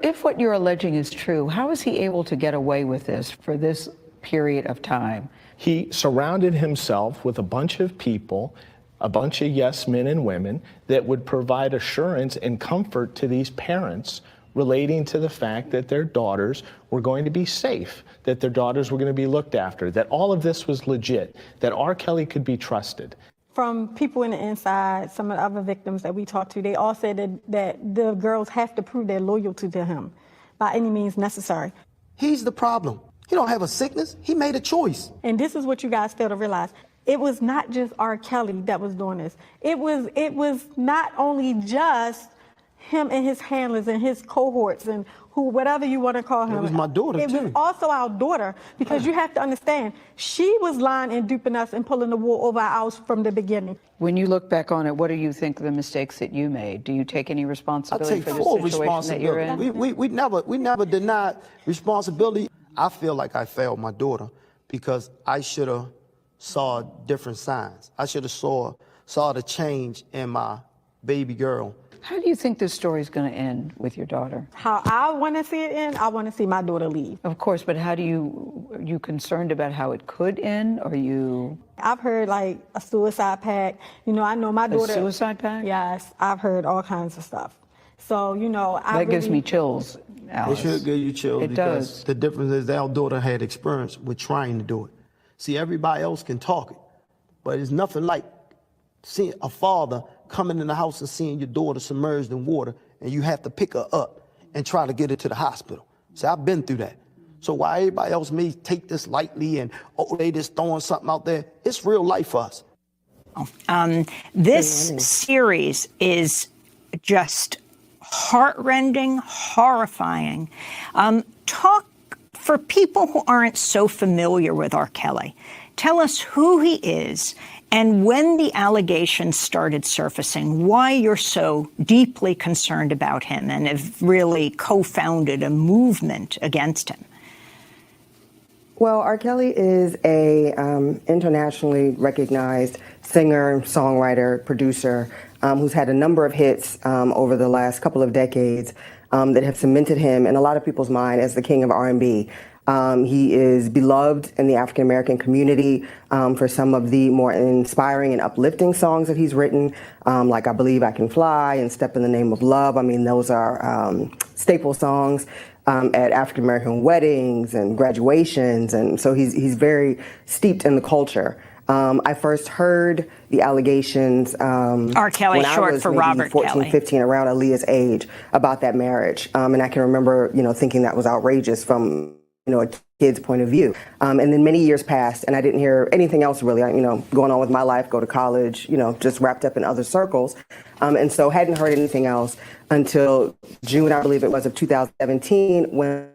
If what you're alleging is true, how is he able to get away with this for this period of time? He surrounded himself with a bunch of people, a bunch of yes men and women that would provide assurance and comfort to these parents relating to the fact that their daughters were going to be safe, that their daughters were going to be looked after, that all of this was legit, that R. Kelly could be trusted. From people in the inside, some of the other victims that we talked to, they all said that the girls have to prove their loyalty to him by any means necessary. He's the problem. He don't have a sickness. He made a choice. And this is what you guys fail to realize. It was not just R. Kelly that was doing this. It was not only just him and his handlers and his cohorts and whatever you want to call him. It was my daughter, It was also our daughter, because you have to understand, she was lying and duping us and pulling the wool over our eyes from the beginning. When you look back on it, what do you think of the mistakes that you made? Do you take any responsibility for the situation that you're in? We never denied responsibility. I feel like I failed my daughter because I should have saw different signs. I should have saw the change in my baby girl. How do you think this story is going to end with your daughter? How I want to see it end, I want to see my daughter leave. Of course, but are you concerned about how it could end? Are you... I've heard like a suicide pact. I know my daughter... A suicide pact? Yes, I've heard all kinds of stuff. So, That gives me chills, Alice. It should give you chills. It does. The difference is our daughter had experience with trying to do it. See, everybody else can talk it, but it's nothing like seeing a father coming in the house and seeing your daughter submerged in water, and you have to pick her up and try to get her to the hospital. See, I've been through that. So while everybody else may take this lightly and, they just throwing something out there, it's real life for us. This series is just heartrending, horrifying. For people who aren't so familiar with R. Kelly, tell us who he is and when the allegations started surfacing, why you're so deeply concerned about him and have really co-founded a movement against him. Well, R. Kelly is a internationally recognized singer, songwriter, producer who's had a number of hits over the last couple of decades that have cemented him in a lot of people's mind as the king of R&B. He is beloved in the African American community for some of the more inspiring and uplifting songs that he's written, like I Believe I Can Fly and Step in the Name of Love. I mean, those are staple songs at African American weddings and graduations, and so he's very steeped in the culture. I first heard the allegations R. Kelly, when I short was for maybe Robert 14, Kelly. 15, around Aaliyah's age, about that marriage. And I can remember, thinking that was outrageous from, a kid's point of view. And then many years passed, and I didn't hear anything else really, going on with my life, go to college, just wrapped up in other circles. And so hadn't heard anything else until June, I believe it was, of 2017, when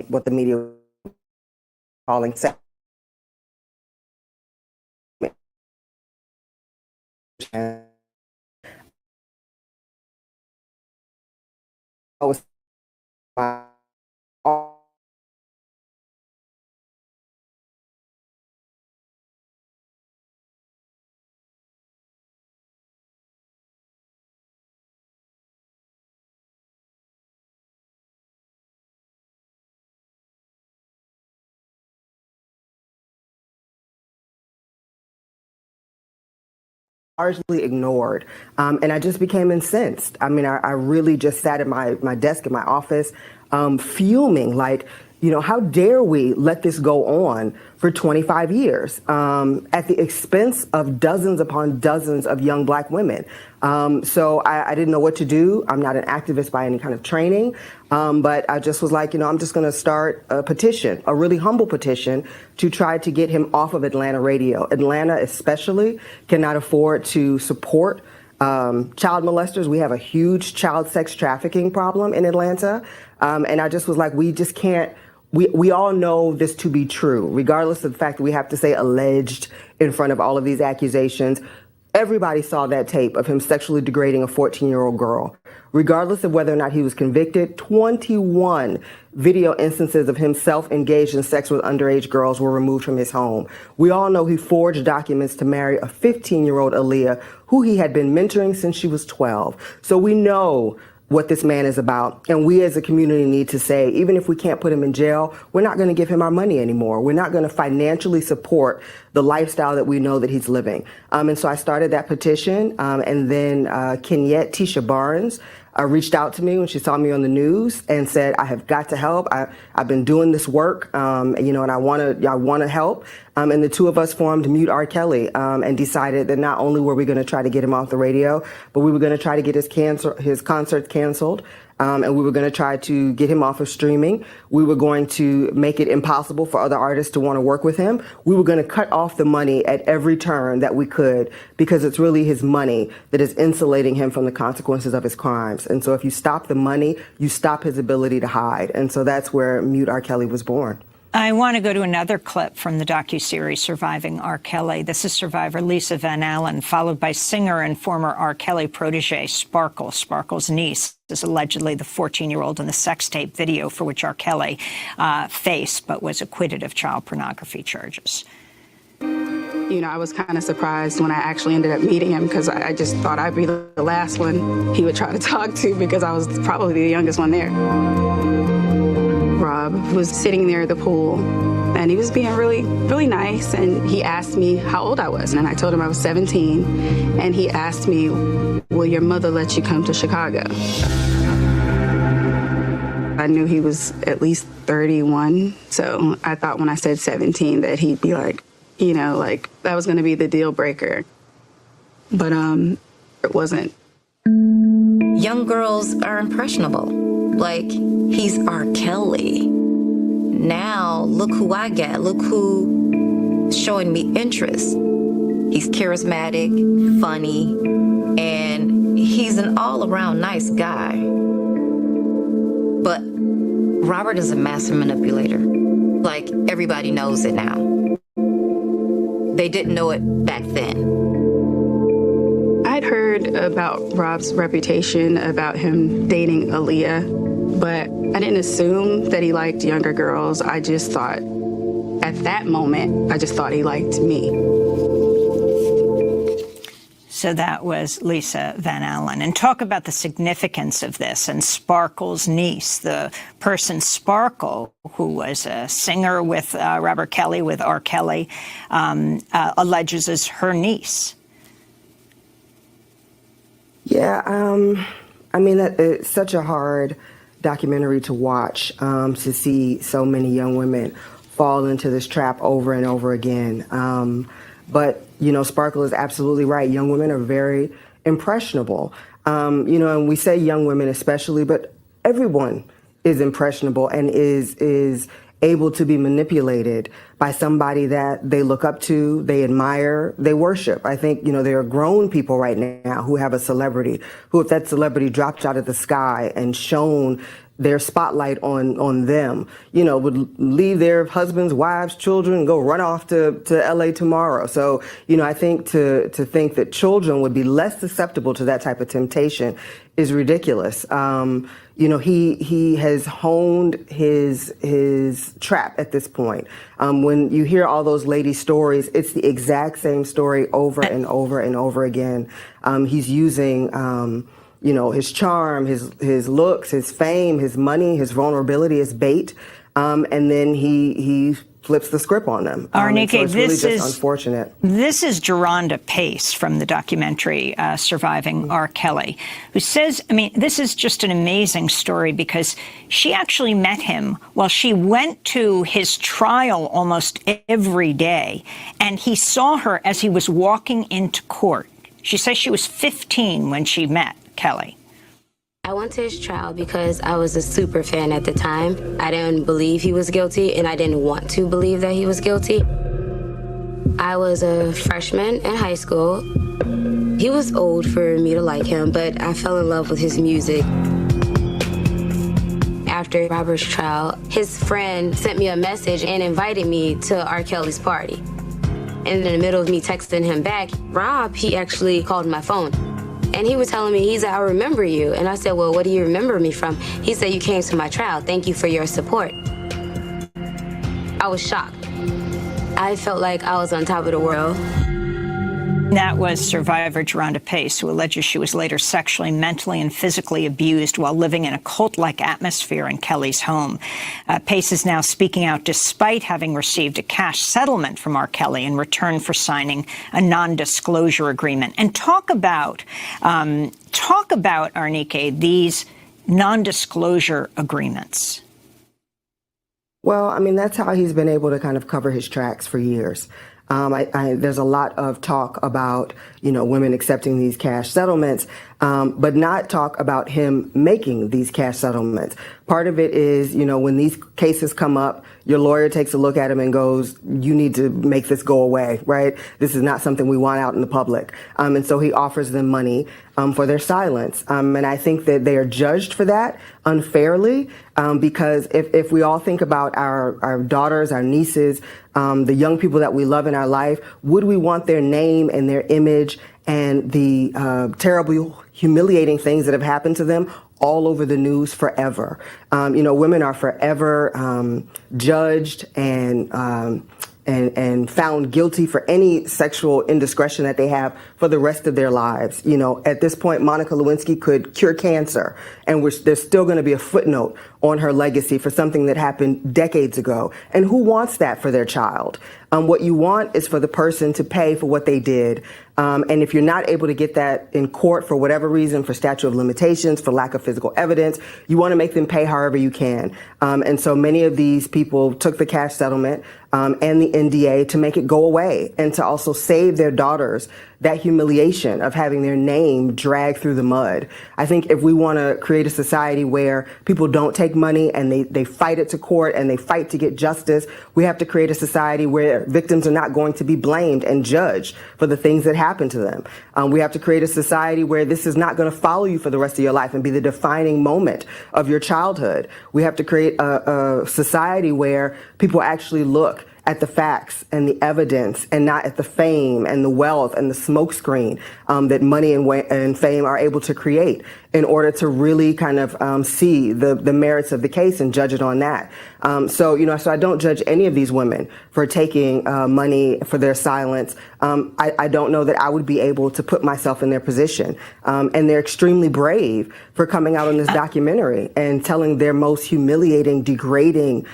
what the media was calling sex. I was largely ignored. And I just became incensed. I mean, I really just sat at my desk in my office, fuming, like, how dare we let this go on for 25 years at the expense of dozens upon dozens of young Black women. So I didn't know what to do. I'm not an activist by any kind of training, but I just was like, I'm just going to start a petition, a really humble petition, to try to get him off of Atlanta radio. Atlanta especially cannot afford to support child molesters. We have a huge child sex trafficking problem in Atlanta. And I just was like, we just can't. We all know this to be true, regardless of the fact that we have to say alleged in front of all of these accusations. Everybody saw that tape of him sexually degrading a 14-year-old girl. Regardless of whether or not he was convicted, 21 video instances of himself engaged in sex with underage girls were removed from his home. We all know he forged documents to marry a 15-year-old Aaliyah, who he had been mentoring since she was 12. So we know what this man is about. And we as a community need to say, even if we can't put him in jail, we're not going to give him our money anymore. We're not going to financially support the lifestyle that we know that he's living. And so I started that petition. And then Kenyette Tisha Barnes reached out to me when she saw me on the news and said, I have got to help. I've been doing this work, and I want to help. And the two of us formed Mute R. Kelly and decided that not only were we going to try to get him off the radio, but we were going to try to get his concerts canceled. And we were going to try to get him off of streaming. We were going to make it impossible for other artists to want to work with him. We were going to cut off the money at every turn that we could, because it's really his money that is insulating him from the consequences of his crimes. And so if you stop the money, you stop his ability to hide. And so that's where Mute R. Kelly was born. I want to go to another clip from the docuseries Surviving R. Kelly. This is survivor Lisa Van Allen, followed by singer and former R. Kelly protege Sparkle. Sparkle's niece is allegedly the 14-year-old in the sex tape video for which R. Kelly faced but was acquitted of child pornography charges. I was kind of surprised when I actually ended up meeting him, because I just thought I'd be the last one he would try to talk to, because I was probably the youngest one there. Rob was sitting there at the pool, and he was being really, really nice, and he asked me how old I was, and I told him I was 17, and he asked me, will your mother let you come to Chicago? I knew he was at least 31, so I thought when I said 17 that he'd be like, that was going to be the deal breaker. But it wasn't. Young girls are impressionable. Like, he's R. Kelly. Now, look who I get. Look who showing me interest. He's charismatic, funny, and he's an all-around nice guy. But Robert is a master manipulator. Like, everybody knows it now. They didn't know it back then. I'd heard about Rob's reputation about him dating Aaliyah, but I didn't assume that he liked younger girls. I just thought, at that moment, I just thought he liked me. So that was Lisa Van Allen. And talk about the significance of this and Sparkle's niece, the person Sparkle, who was a singer with Robert Kelly, with R. Kelly, alleges is her niece. Yeah, I mean, it's such a hard documentary to watch, to see so many young women fall into this trap over and over again. But, you know, Sparkle is absolutely right. Young women are very impressionable. You know, and we say young women especially, but everyone is impressionable and is able to be manipulated by somebody that they look up to, they admire, they worship. I think, you know, there are grown people right now who have a celebrity, who if that celebrity dropped out of the sky and shone their spotlight on them, you know, would leave their husbands, wives, children, and go run off to LA tomorrow. So, you know, I think to think that children would be less susceptible to that type of temptation is ridiculous. You know, he has honed his trap at this point. When you hear all those ladies' stories, it's the exact same story over and over and over again. He's using you know, his charm, his looks, his fame, his money, his vulnerability as bait, and then he flips the script on them. Arnike, so it's really just unfortunate. This is Geronda Pace from the documentary Surviving R. Kelly, who says, I mean, this is just an amazing story because she actually met him while she went to his trial almost every day, and he saw her as he was walking into court. She says she was 15 when she met Kelly. I went to his trial because I was a super fan at the time. I didn't believe he was guilty, and I didn't want to believe that he was guilty. I was a freshman in high school. He was old for me to like him, but I fell in love with his music. After Robert's trial, his friend sent me a message and invited me to R. Kelly's party. And in the middle of me texting him back, Rob, he actually called my phone. And he was telling me, he said, I remember you. And I said, well, what do you remember me from? He said, you came to my trial. Thank you for your support. I was shocked. I felt like I was on top of the world. That was survivor Geronda Pace, who alleges she was later sexually, mentally, and physically abused while living in a cult-like atmosphere in Kelly's home. Pace is now speaking out despite having received a cash settlement from R. Kelly in return for signing a non-disclosure agreement. And talk about Arnike, these non-disclosure agreements. Well, I mean, that's how he's been able to kind of cover his tracks for years. There's a lot of talk about, you know, women accepting these cash settlements, but not talk about him making these cash settlements. Part of it is, you know, when these cases come up, your lawyer takes a look at him and goes, you need to make this go away, right? This is not something we want out in the public. And so he offers them money for their silence. And I think that they are judged for that unfairly, because if we all think about our daughters, our nieces, the young people that we love in our life, would we want their name and their image and the terribly humiliating things that have happened to them all over the news forever? You know, women are forever judged and found guilty for any sexual indiscretion that they have for the rest of their lives. You know, at this point, Monica Lewinsky could cure cancer, and there's still going to be a footnote on her legacy for something that happened decades ago. And who wants that for their child? What you want is for the person to pay for what they did. And if you're not able to get that in court for whatever reason, for statute of limitations, for lack of physical evidence, you want to make them pay however you can. And so many of these people took the cash settlement and the NDA to make it go away and to also save their daughters that humiliation of having their name dragged through the mud. I think if we want to create a society where people don't take money and they fight it to court and they fight to get justice, we have to create a society where victims are not going to be blamed and judged for the things that happen to them. We have to create a society where this is not going to follow you for the rest of your life and be the defining moment of your childhood. We have to create a society where people actually look at the facts and the evidence and not at the fame and the wealth and the smokescreen that money and fame are able to create in order to really kind of see the merits of the case and judge it on that. So I don't judge any of these women for taking money for their silence. I don't know that I would be able to put myself in their position. And they're extremely brave for coming out on this documentary and telling their most humiliating, degrading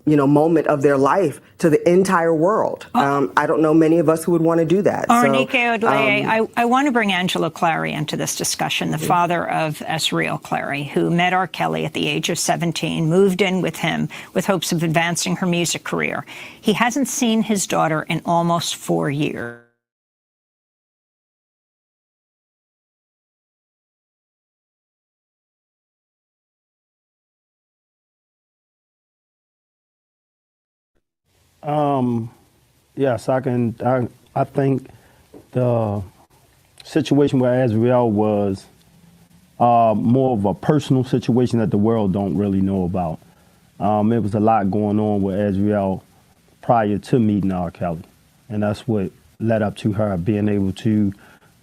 moment of their life to the entire world. I don't know many of us who would want to do that. I want to bring Angelo Clary into this discussion, the father of Esriel Clary, who met R. Kelly at the age of 17, moved in with him with hopes of advancing her music career. He hasn't seen his daughter in almost 4 years. Yes, I think the situation where Esriel was more of a personal situation that the world don't really know about. It was a lot going on with Esriel prior to meeting R. Kelly. And that's what led up to her being able to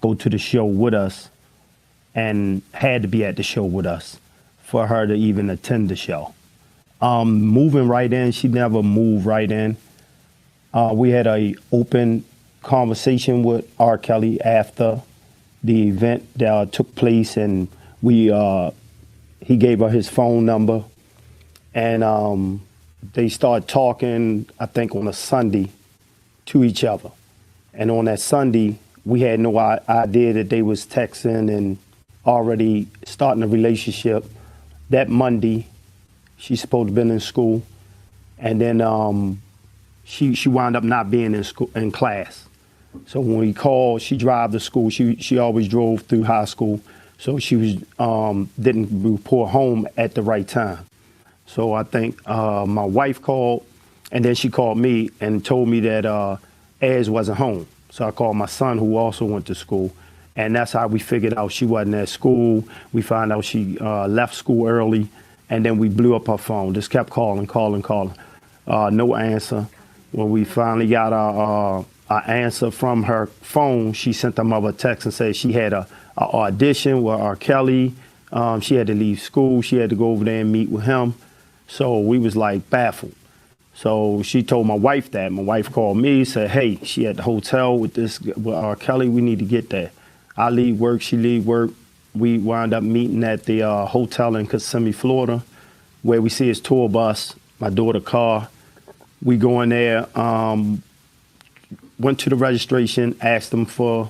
go to the show with us and had to be at the show with us for her to even attend the show. Moving right in, she never moved right in. We had a open conversation with R. Kelly after the event that took place, and he gave her his phone number, and they started talking, I think, on a Sunday to each other. And on that Sunday, we had no idea that they was texting and already starting a relationship. That Monday, she's supposed to have been in school, and then she wound up not being in class. So when we called, she drove to school. She always drove through high school, so she was didn't report home at the right time. So I think my wife called, and then she called me and told me that Az wasn't home. So I called my son, who also went to school, and that's how we figured out she wasn't at school. We found out she left school early, and then we blew up her phone. Just kept calling. No answer. When we finally got our answer from her phone, she sent her mother a text and said she had a audition with R. Kelly. She had to leave school. She had to go over there and meet with him. So we was like baffled. So she told my wife that. My wife called me, said, hey, she at the hotel with R. Kelly. We need to get there. I leave work, she leave work. We wound up meeting at the hotel in Kissimmee, Florida, where we see his tour bus, my daughter's car. We go in there, went to the registration, asked them for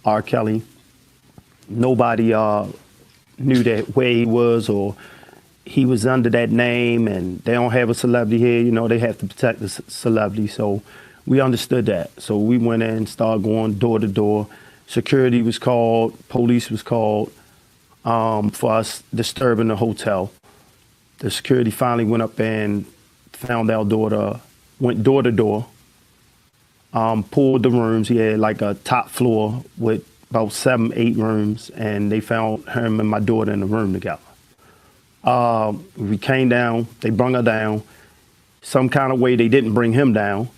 R. Kelly. Nobody knew that where he was, or he was under that name, and they don't have a celebrity here. They have to protect the celebrity. So we understood that. So we went in and started going door to door. Security was called, police was called for us disturbing the hotel. The security finally went up and found our daughter, went door to door, pulled the rooms. He had like a top floor with about 7, 8 rooms, and they found him and my daughter in the room together. We came down, they brung her down. Some kind of way they didn't bring him down.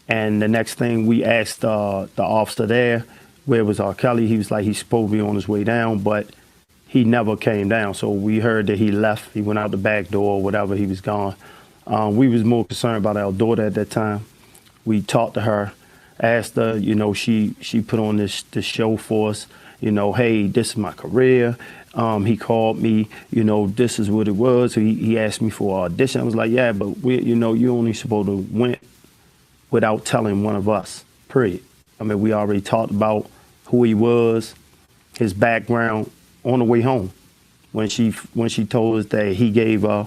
And the next thing we asked the officer there, where was R. Kelly? He was like, he's supposed to be on his way down, but he never came down. So we heard that he left. He went out the back door or whatever, he was gone. We was more concerned about our daughter at that time. We talked to her, asked her, she put on this show for us, hey, this is my career. He called me, this is what it was. He asked me for an audition. I was like, yeah, but you only supposed to went without telling one of us, period. I mean, we already talked about who he was, his background on the way home. When she told us that he gave her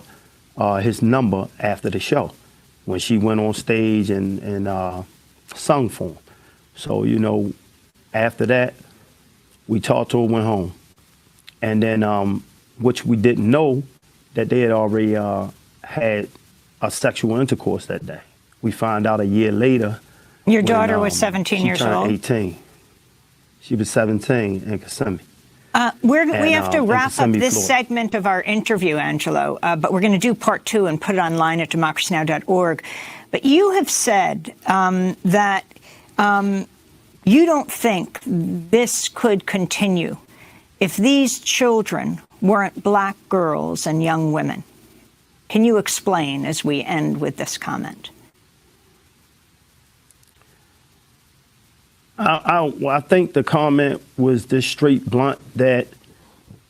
his number after the show, when she went on stage and sung for him. So, After that, we talked to her, went home. And then, which we didn't know, that they had already had a sexual intercourse that day. We found out a year later. Your daughter was 17 years She turned old? 18. She was 17 in Kissimmee. We have to wrap up Kissimmee, this Florida. segment of our interview, Angelo, but we're going to do part 2 and put it online at democracynow.org. But you have said that you don't think this could continue if these children weren't black girls and young women. Can you explain as we end with this comment? I think the comment was this straight blunt that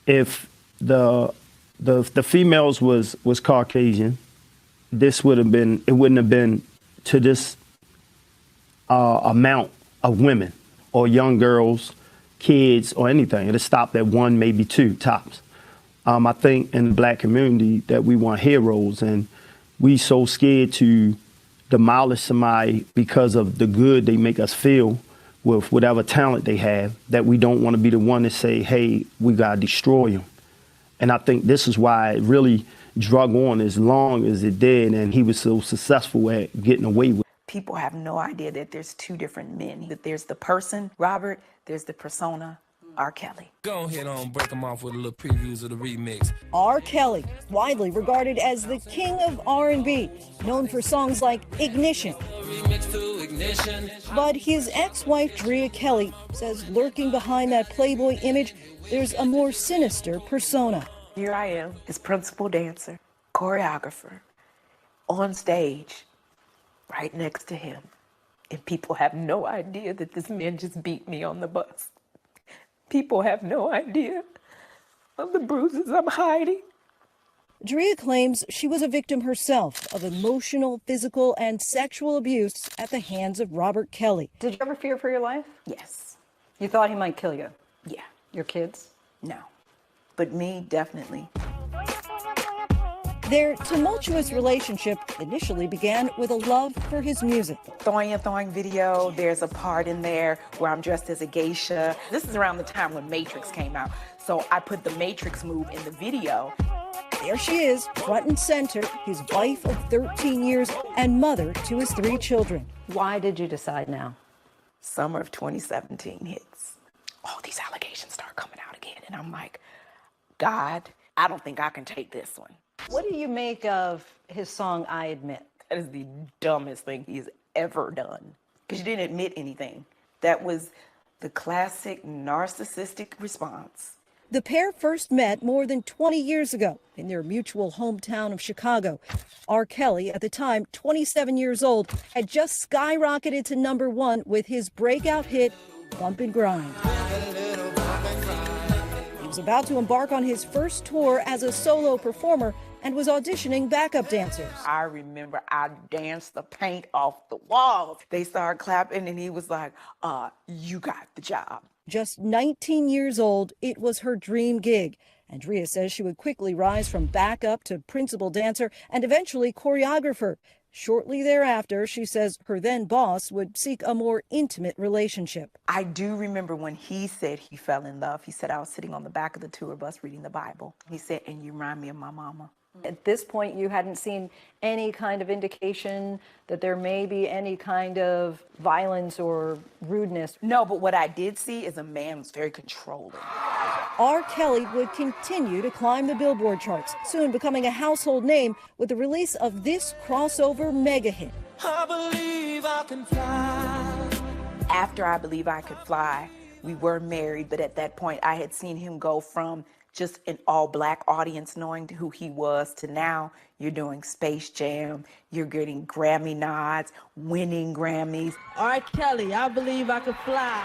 if the females was Caucasian, this would have been, it wouldn't have been to this amount of women or young girls, kids, or anything. It'd stopped at 1, maybe 2 tops. I think in the black community that we want heroes, and we so scared to demolish somebody because of the good they make us feel with whatever talent they have, that we don't want to be the one to say, hey, we got to destroy them. And I think this is why it really drug on as long as it did, and he was so successful at getting away with it. People have no idea that there's 2 different men. That there's the person, Robert, there's the persona, R. Kelly. Go ahead on, break them off with a little previews of the remix. R. Kelly, widely regarded as the king of R&B, known for songs like Ignition. But his ex-wife, Drea Kelly, says lurking behind that Playboy image, there's a more sinister persona. Here I am, his principal dancer, choreographer, on stage, right next to him. And people have no idea that this man just beat me on the bus. People have no idea of the bruises I'm hiding. Drea claims she was a victim herself of emotional, physical, and sexual abuse at the hands of Robert Kelly. Did you ever fear for your life? Yes. You thought he might kill you? Yeah. Your kids? No. But me, definitely. Their tumultuous relationship initially began with a love for his music. Thawing video, there's a part in there where I'm dressed as a geisha. This is around the time when Matrix came out. So I put the Matrix move in the video. There she is, front and center, his wife of 13 years and mother to his 3 children. Why did you decide now? Summer of 2017 hits. All these allegations start coming out again. And I'm like, God, I don't think I can take this one. What do you make of his song, I Admit? That is the dumbest thing he's ever done. Because you didn't admit anything. That was the classic narcissistic response. The pair first met more than 20 years ago in their mutual hometown of Chicago. R. Kelly, at the time 27 years old, had just skyrocketed to #1 with his breakout hit, Bump and Grind. He was about to embark on his first tour as a solo performer and was auditioning backup dancers. I remember I danced the paint off the walls. They started clapping and he was like, you got the job. Just 19 years old, it was her dream gig. Andrea says she would quickly rise from backup to principal dancer and eventually choreographer. Shortly thereafter, she says her then boss would seek a more intimate relationship. I do remember when he said he fell in love. He said, I was sitting on the back of the tour bus reading the Bible. He said, and you remind me of my mama. At this point, you hadn't seen any kind of indication that there may be any kind of violence or rudeness? No, but what I did see is a man who's very controlling. R. Kelly would continue to climb the Billboard charts, soon becoming a household name with the release of this crossover mega hit. I believe I can fly. After I Believe I Could Fly, we were married, but at that point I had seen him go from just an all-black audience knowing who he was to now you're doing Space Jam, you're getting Grammy nods, winning Grammys. R. Kelly, I Believe I Could Fly.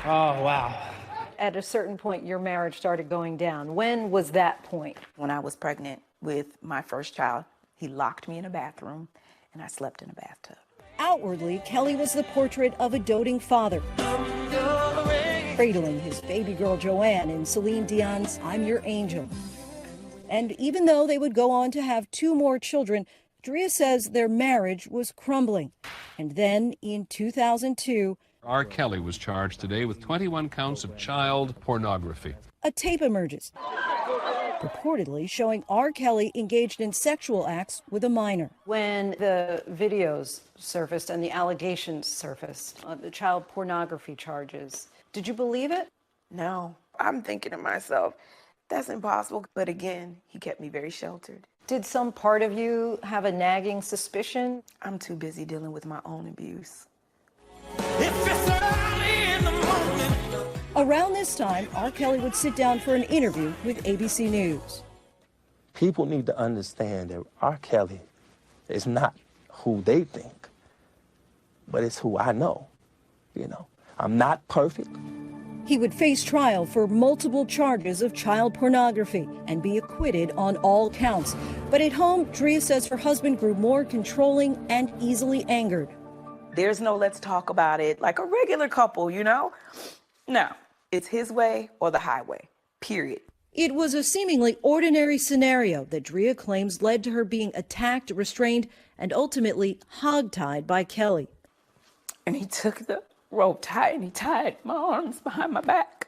Oh, wow. At a certain point, your marriage started going down. When was that point? When I was pregnant with my first child, he locked me in a bathroom and I slept in a bathtub. Outwardly, Kelly was the portrait of a doting father, cradling his baby girl Joanne in Celine Dion's I'm Your Angel. And even though they would go on to have 2 more children, Drea says their marriage was crumbling. And then in 2002, R. Kelly was charged today with 21 counts of child pornography. A tape emerges, purportedly showing R. Kelly engaged in sexual acts with a minor. When the videos surfaced and the allegations surfaced, the child pornography charges, did you believe it? No, I'm thinking to myself, that's impossible. But again, he kept me very sheltered. Did some part of you have a nagging suspicion? I'm too busy dealing with my own abuse. Around this time, R. Kelly would sit down for an interview with ABC News. People need to understand that R. Kelly is not who they think, but it's who I know. You know, I'm not perfect. He would face trial for multiple charges of child pornography and be acquitted on all counts. But at home, Drea says her husband grew more controlling and easily angered. There's no let's talk about it like a regular couple, you know? No, it's his way or the highway, period. It was a seemingly ordinary scenario that Drea claims led to her being attacked, restrained, and ultimately hogtied by Kelly. And he took the rope tight and he tied my arms behind my back.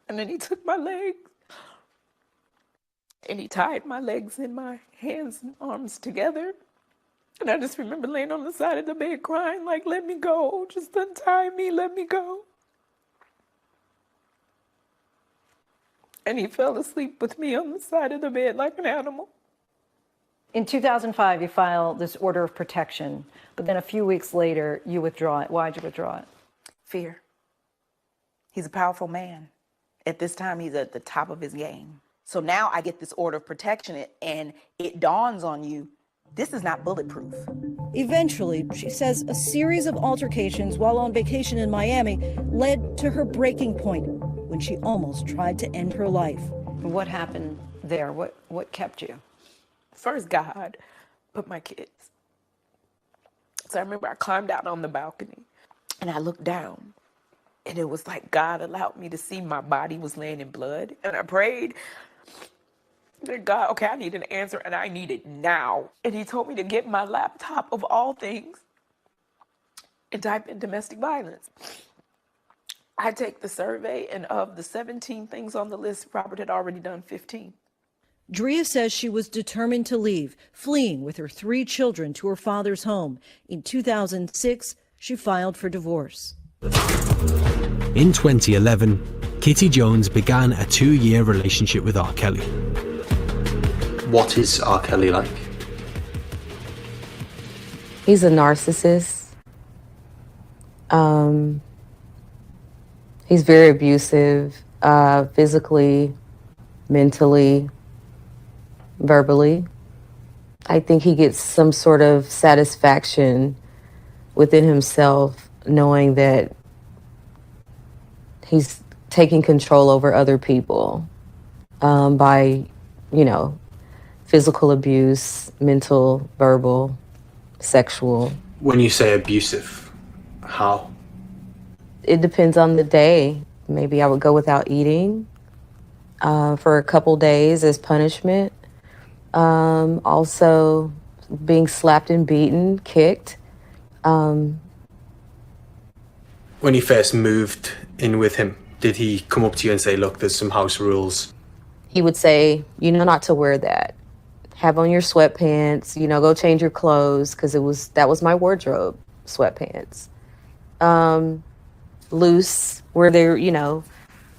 And then he took my legs and he tied my legs and my hands and arms together. And I just remember laying on the side of the bed crying, like, let me go, just untie me, let me go. And he fell asleep with me on the side of the bed like an animal. In 2005, you filed this order of protection, but then a few weeks later, you withdraw it. Why'd you withdraw it? Fear. He's a powerful man. At this time, he's at the top of his game. So now I get this order of protection and it dawns on you, this is not bulletproof. Eventually, she says a series of altercations while on vacation in Miami led to her breaking point when she almost tried to end her life. What happened there? What kept you? First, God, but my kids. So I remember I climbed out on the balcony and I looked down and it was like God allowed me to see my body was laying in blood. And I prayed that God, okay, I need an answer and I need it now. And he told me to get my laptop of all things and type in domestic violence. I take the survey and of the 17 things on the list, Robert had already done 15. Drea says she was determined to leave, fleeing with her 3 children to her father's home. In 2006, she filed for divorce. In 2011, Kitty Jones began a 2-year relationship with R. Kelly. What is R. Kelly like? He's a narcissist. He's very abusive, physically, mentally, verbally. I think he gets some sort of satisfaction within himself knowing that he's taking control over other people by, you know, physical abuse, mental, verbal, sexual. When you say abusive, how? It depends on the day. Maybe I would go without eating for a couple days as punishment. Also being slapped and beaten, kicked. When you first moved in with him, did he come up to you and say, look, there's some house rules? He would say, you know not to wear that. Have on your sweatpants, you know, go change your clothes, because that was my wardrobe, sweatpants. Loose, where they're, you know,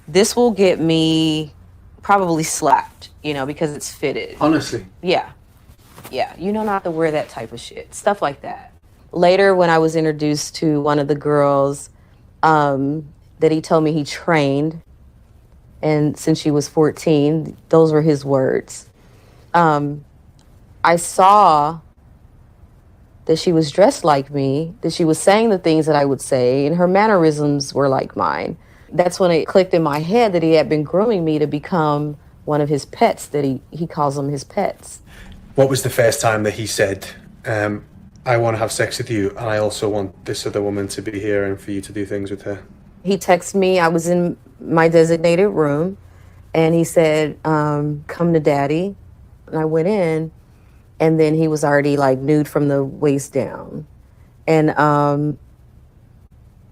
this will get me probably slapped, you know, because it's fitted. Honestly? Yeah, you know not to wear that type of shit, stuff like that. Later, when I was introduced to one of the girls that he told me he trained, and since she was 14, those were his words. I saw that she was dressed like me, that she was saying the things that I would say, and her mannerisms were like mine. That's when it clicked in my head that he had been grooming me to become one of his pets, that he calls them his pets. What was the first time that he said, I want to have sex with you, and I also want this other woman to be here and for you to do things with her? He texted me, I was in my designated room, and he said, come to daddy. And I went in, and then he was already like nude from the waist down. And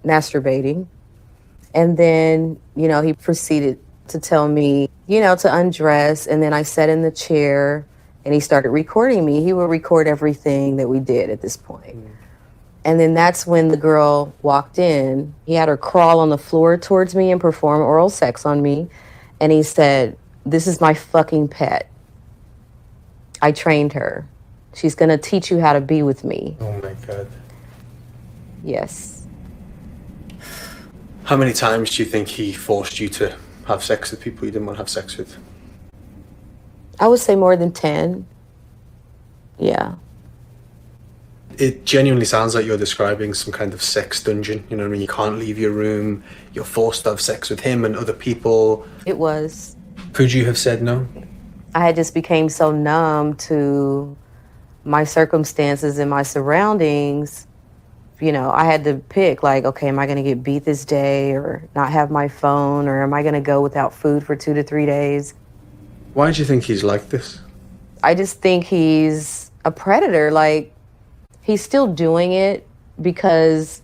masturbating. And then, he proceeded to tell me, to undress. And then I sat in the chair and he started recording me. He would record everything that we did at this point. And then that's when the girl walked in. He had her crawl on the floor towards me and perform oral sex on me. And he said, "This is my fucking pet. I trained her. She's going to teach you how to be with me." Oh my God. Yes. How many times do you think he forced you to have sex with people you didn't want to have sex with? I would say more than 10. Yeah. It genuinely sounds like you're describing some kind of sex dungeon. You know what I mean? You can't leave your room. You're forced to have sex with him and other people. It was. Could you have said no? I had just became so numb to my circumstances and my surroundings. I had to pick, like, okay, am I going to get beat this day or not have my phone, or am I going to go without food for 2 to 3 days? Why do you think he's like this? I just think he's a predator. Like, he's still doing it because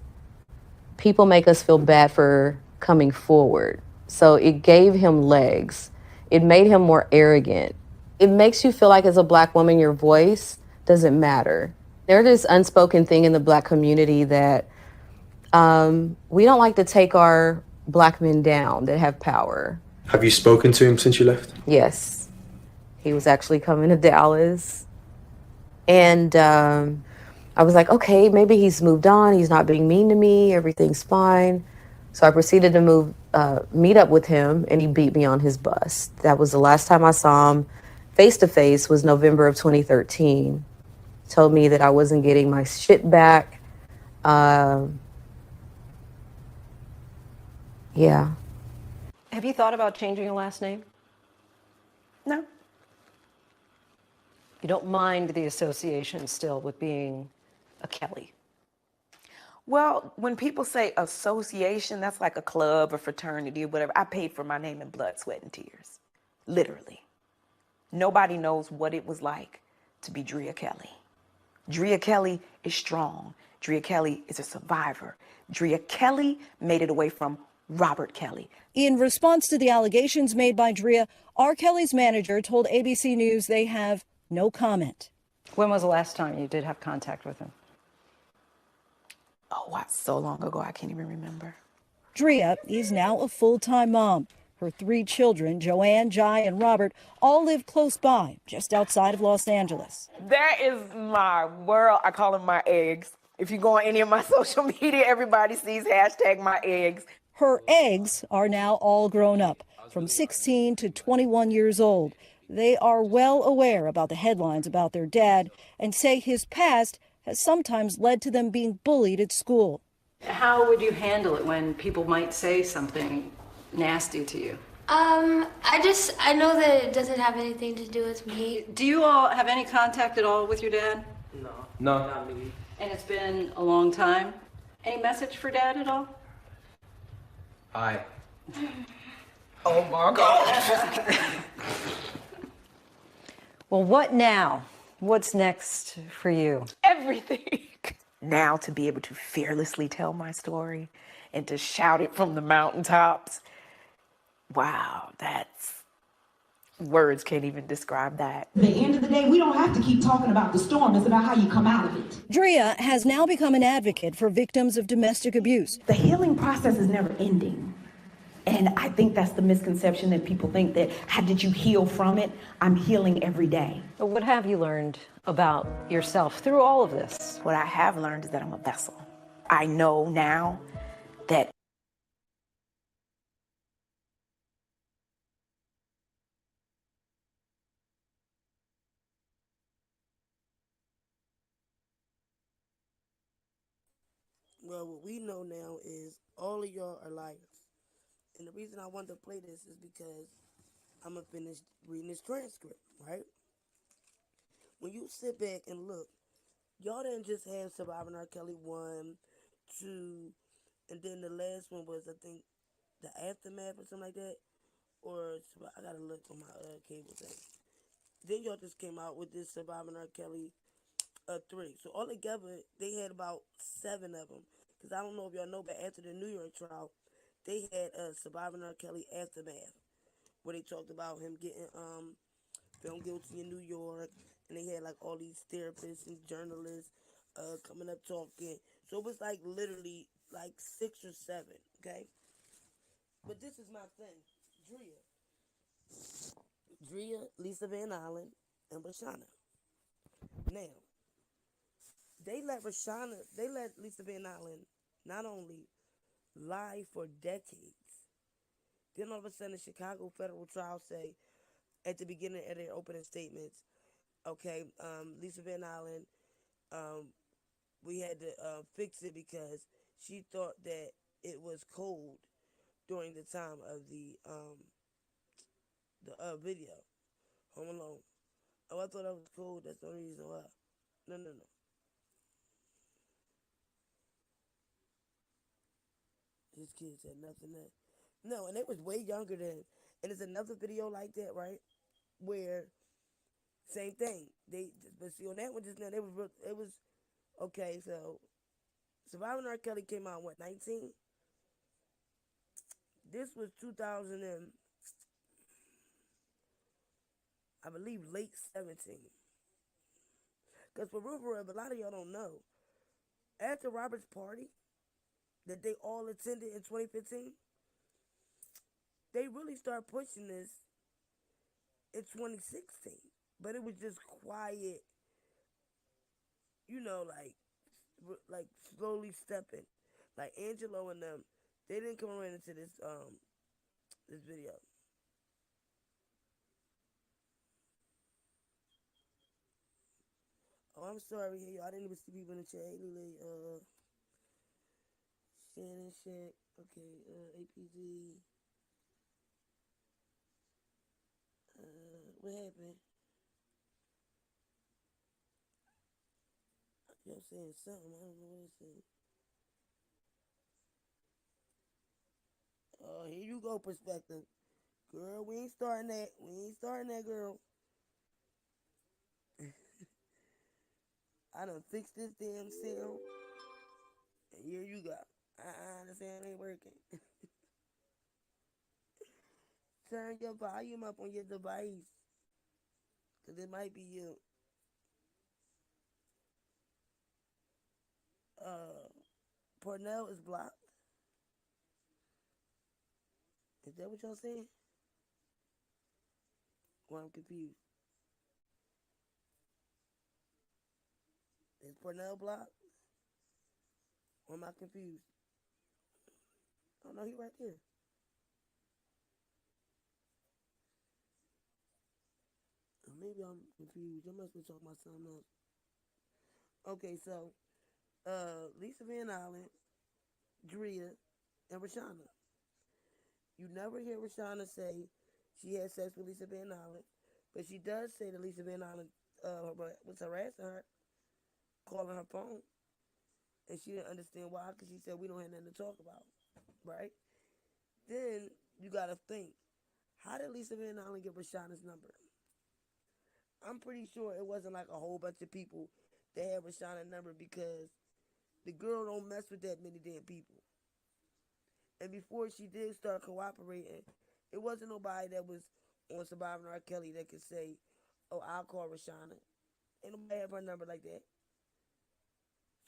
people make us feel bad for coming forward. So it gave him legs. It made him more arrogant. It makes you feel like as a Black woman, your voice doesn't matter. There's this unspoken thing in the Black community that we don't like to take our Black men down that have power. Have you spoken to him since you left? Yes. He was actually coming to Dallas. And I was like, okay, maybe he's moved on. He's not being mean to me. Everything's fine. So I proceeded to meet up with him, and he beat me on his bus. That was the last time I saw him face to face, was November of 2013. Told me that I wasn't getting my shit back. Yeah. Have you thought about changing your last name? No. You don't mind the association still with being a Kelly? Well, when people say association, that's like a club or fraternity or whatever. I paid for my name in blood, sweat, and tears. Literally. Nobody knows what it was like to be Drea Kelly. Drea Kelly is strong. Drea Kelly is a survivor. Drea Kelly made it away from Robert Kelly. In response to the allegations made by Drea, R. Kelly's manager told ABC News they have no comment. When was the last time you did have contact with him? Oh, wow, so long ago, I can't even remember. Drea is now a full-time mom. Her 3 children, Joanne, Jai, and Robert, all live close by, just outside of Los Angeles. That is my world. I call them my eggs. If you go on any of my social media, everybody sees hashtag my eggs. Her eggs are now all grown up, from 16 to 21 years old. They are well aware about the headlines about their dad and say his past has sometimes led to them being bullied at school. How would you handle it when people might say something nasty to you? I know that it doesn't have anything to do with me. Do you all have any contact at all with your dad? No. No, not me. And it's been a long time. Any message for Dad at all? Hi. Oh my God. Well, what now? What's next for you? Everything. Now to be able to fearlessly tell my story and to shout it from the mountaintops. Wow, that's... words can't even describe that. At the end of the day, we don't have to keep talking about the storm. It's about how you come out of it. Drea has now become an advocate for victims of domestic abuse. The healing process is never ending. And I think that's the misconception that people think that, how did you heal from it? I'm healing every day. But what have you learned about yourself through all of this? What I have learned is that I'm a vessel. I know now that well, what we know now is all of y'all are liars. And the reason I wanted to play this is because I'm going to finish reading this transcript, right? When you sit back and look, y'all didn't just have Surviving R. Kelly 1, 2, and then the last one was, I think, The Aftermath or something like that. Or, I got to look on my cable thing. Then y'all just came out with this Surviving R. Kelly 3. So altogether, they had about 7 of them. because I don't know if y'all know, but after the New York trial, they had a Surviving R. Kelly aftermath, where they talked about him getting found guilty in New York, and they had like all these therapists and journalists coming up talking. So it was like literally like 6 or 7, okay? But this is my thing, Drea, Lisa Van Allen, and Rashana. Now, they let Lisa Van Allen not only lie for decades, then all of a sudden the Chicago federal trial say at the beginning of their opening statements, okay, Lisa Van Allen, we had to fix it because she thought that it was cold during the time of the video, Home Alone. Oh, I thought I was cold. That's the only reason why. No. His kids had nothing that. No, and they was way younger than. And there's another video like that, right? Where same thing. But see on that one just now it was okay. So Surviving R. Kelly came out what 19. This was 2000 and I believe late 17. Because for real, a lot of y'all don't know. After Robert's party that they all attended in 2015, they really started pushing this in 2016. But it was just quiet, like slowly stepping. Like Angelo and them, they didn't come around into this this video. Oh, I'm sorry, hey, I didn't even see people in the chat. Hey, Lily, Shannon, Shaq, okay, APZ. What happened? Y'all saying something, I don't know what it's saying. Oh, here you go, perspective. Girl, we ain't starting that, girl. I done fixed this damn cell. And here you go. This ain't working. Turn your volume up on your device. Because it might be you. Parnell is blocked. Is that what y'all saying? Well, I'm confused. Is Parnell blocked? Or am I confused? Oh, no, he right there. Or maybe I'm confused. I must be talking about something else. Okay, so, Lisa Van Allen, Drea, and Rashana. You never hear Rashana say she had sex with Lisa Van Allen, but she does say that Lisa Van Allen was harassing her, calling her phone, and she didn't understand why because she said we don't have nothing to talk about, right? Then you gotta think, how did Lisa Van Allen get Rashana's number? I'm pretty sure it wasn't like a whole bunch of people that had Rashana's number because the girl don't mess with that many damn people. And before she did start cooperating, it wasn't nobody that was on Surviving R. Kelly that could say, oh, I'll call Rashana. Ain't nobody have her number like that.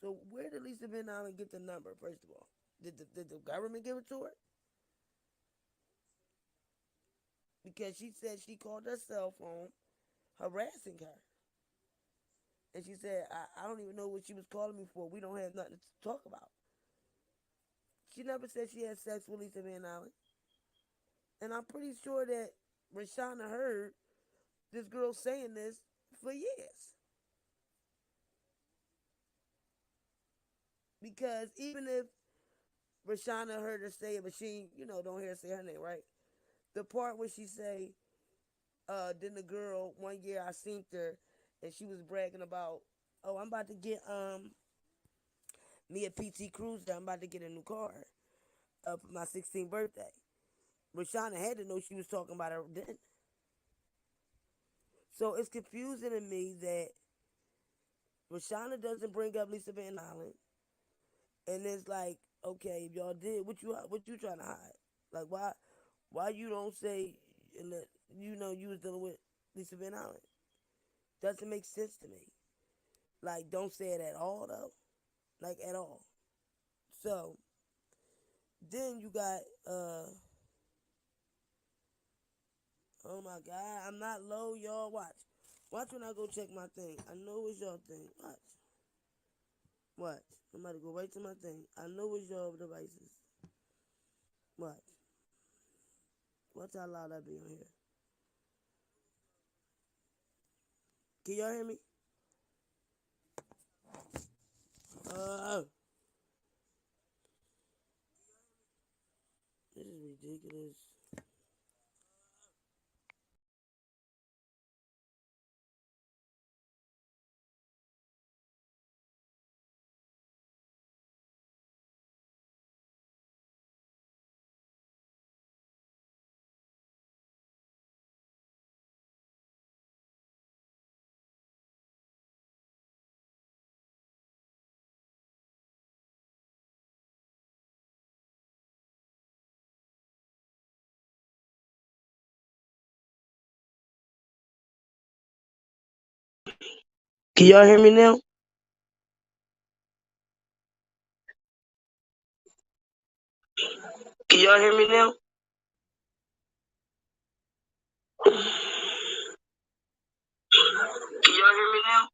So where did Lisa Van Allen get the number, first of all? Did the government give it to her? Because she said she called her cell phone harassing her. And she said, I don't even know what she was calling me for. We don't have nothing to talk about. She never said she had sex with Lisa Van Allen. And I'm pretty sure that Rashana heard this girl saying this for years. Because even if Rashana heard her say it, but she, don't hear her say her name, right? The part where she say, then the girl, one year I seen her, and she was bragging about, oh, I'm about to get me a PT Cruiser. I'm about to get a new car for my 16th birthday. Rashana had to know she was talking about her then. So it's confusing to me that Rashana doesn't bring up Lisa Van Allen, And it's like, okay, if y'all did, what you trying to hide? Like, why you don't say, you was dealing with Lisa Van Allen? Doesn't make sense to me. Like, don't say it at all, though. Like, at all. So, then you got, oh my God, I'm not low, y'all. Watch. Watch when I go check my thing. I know it's y'all thing. Watch. I'm about to go right to my thing. I know it's y'all devices. Watch. Watch how loud I be on here. Can y'all hear me? This is ridiculous. Can y'all hear me now? Can y'all hear me now? Can y'all hear me now?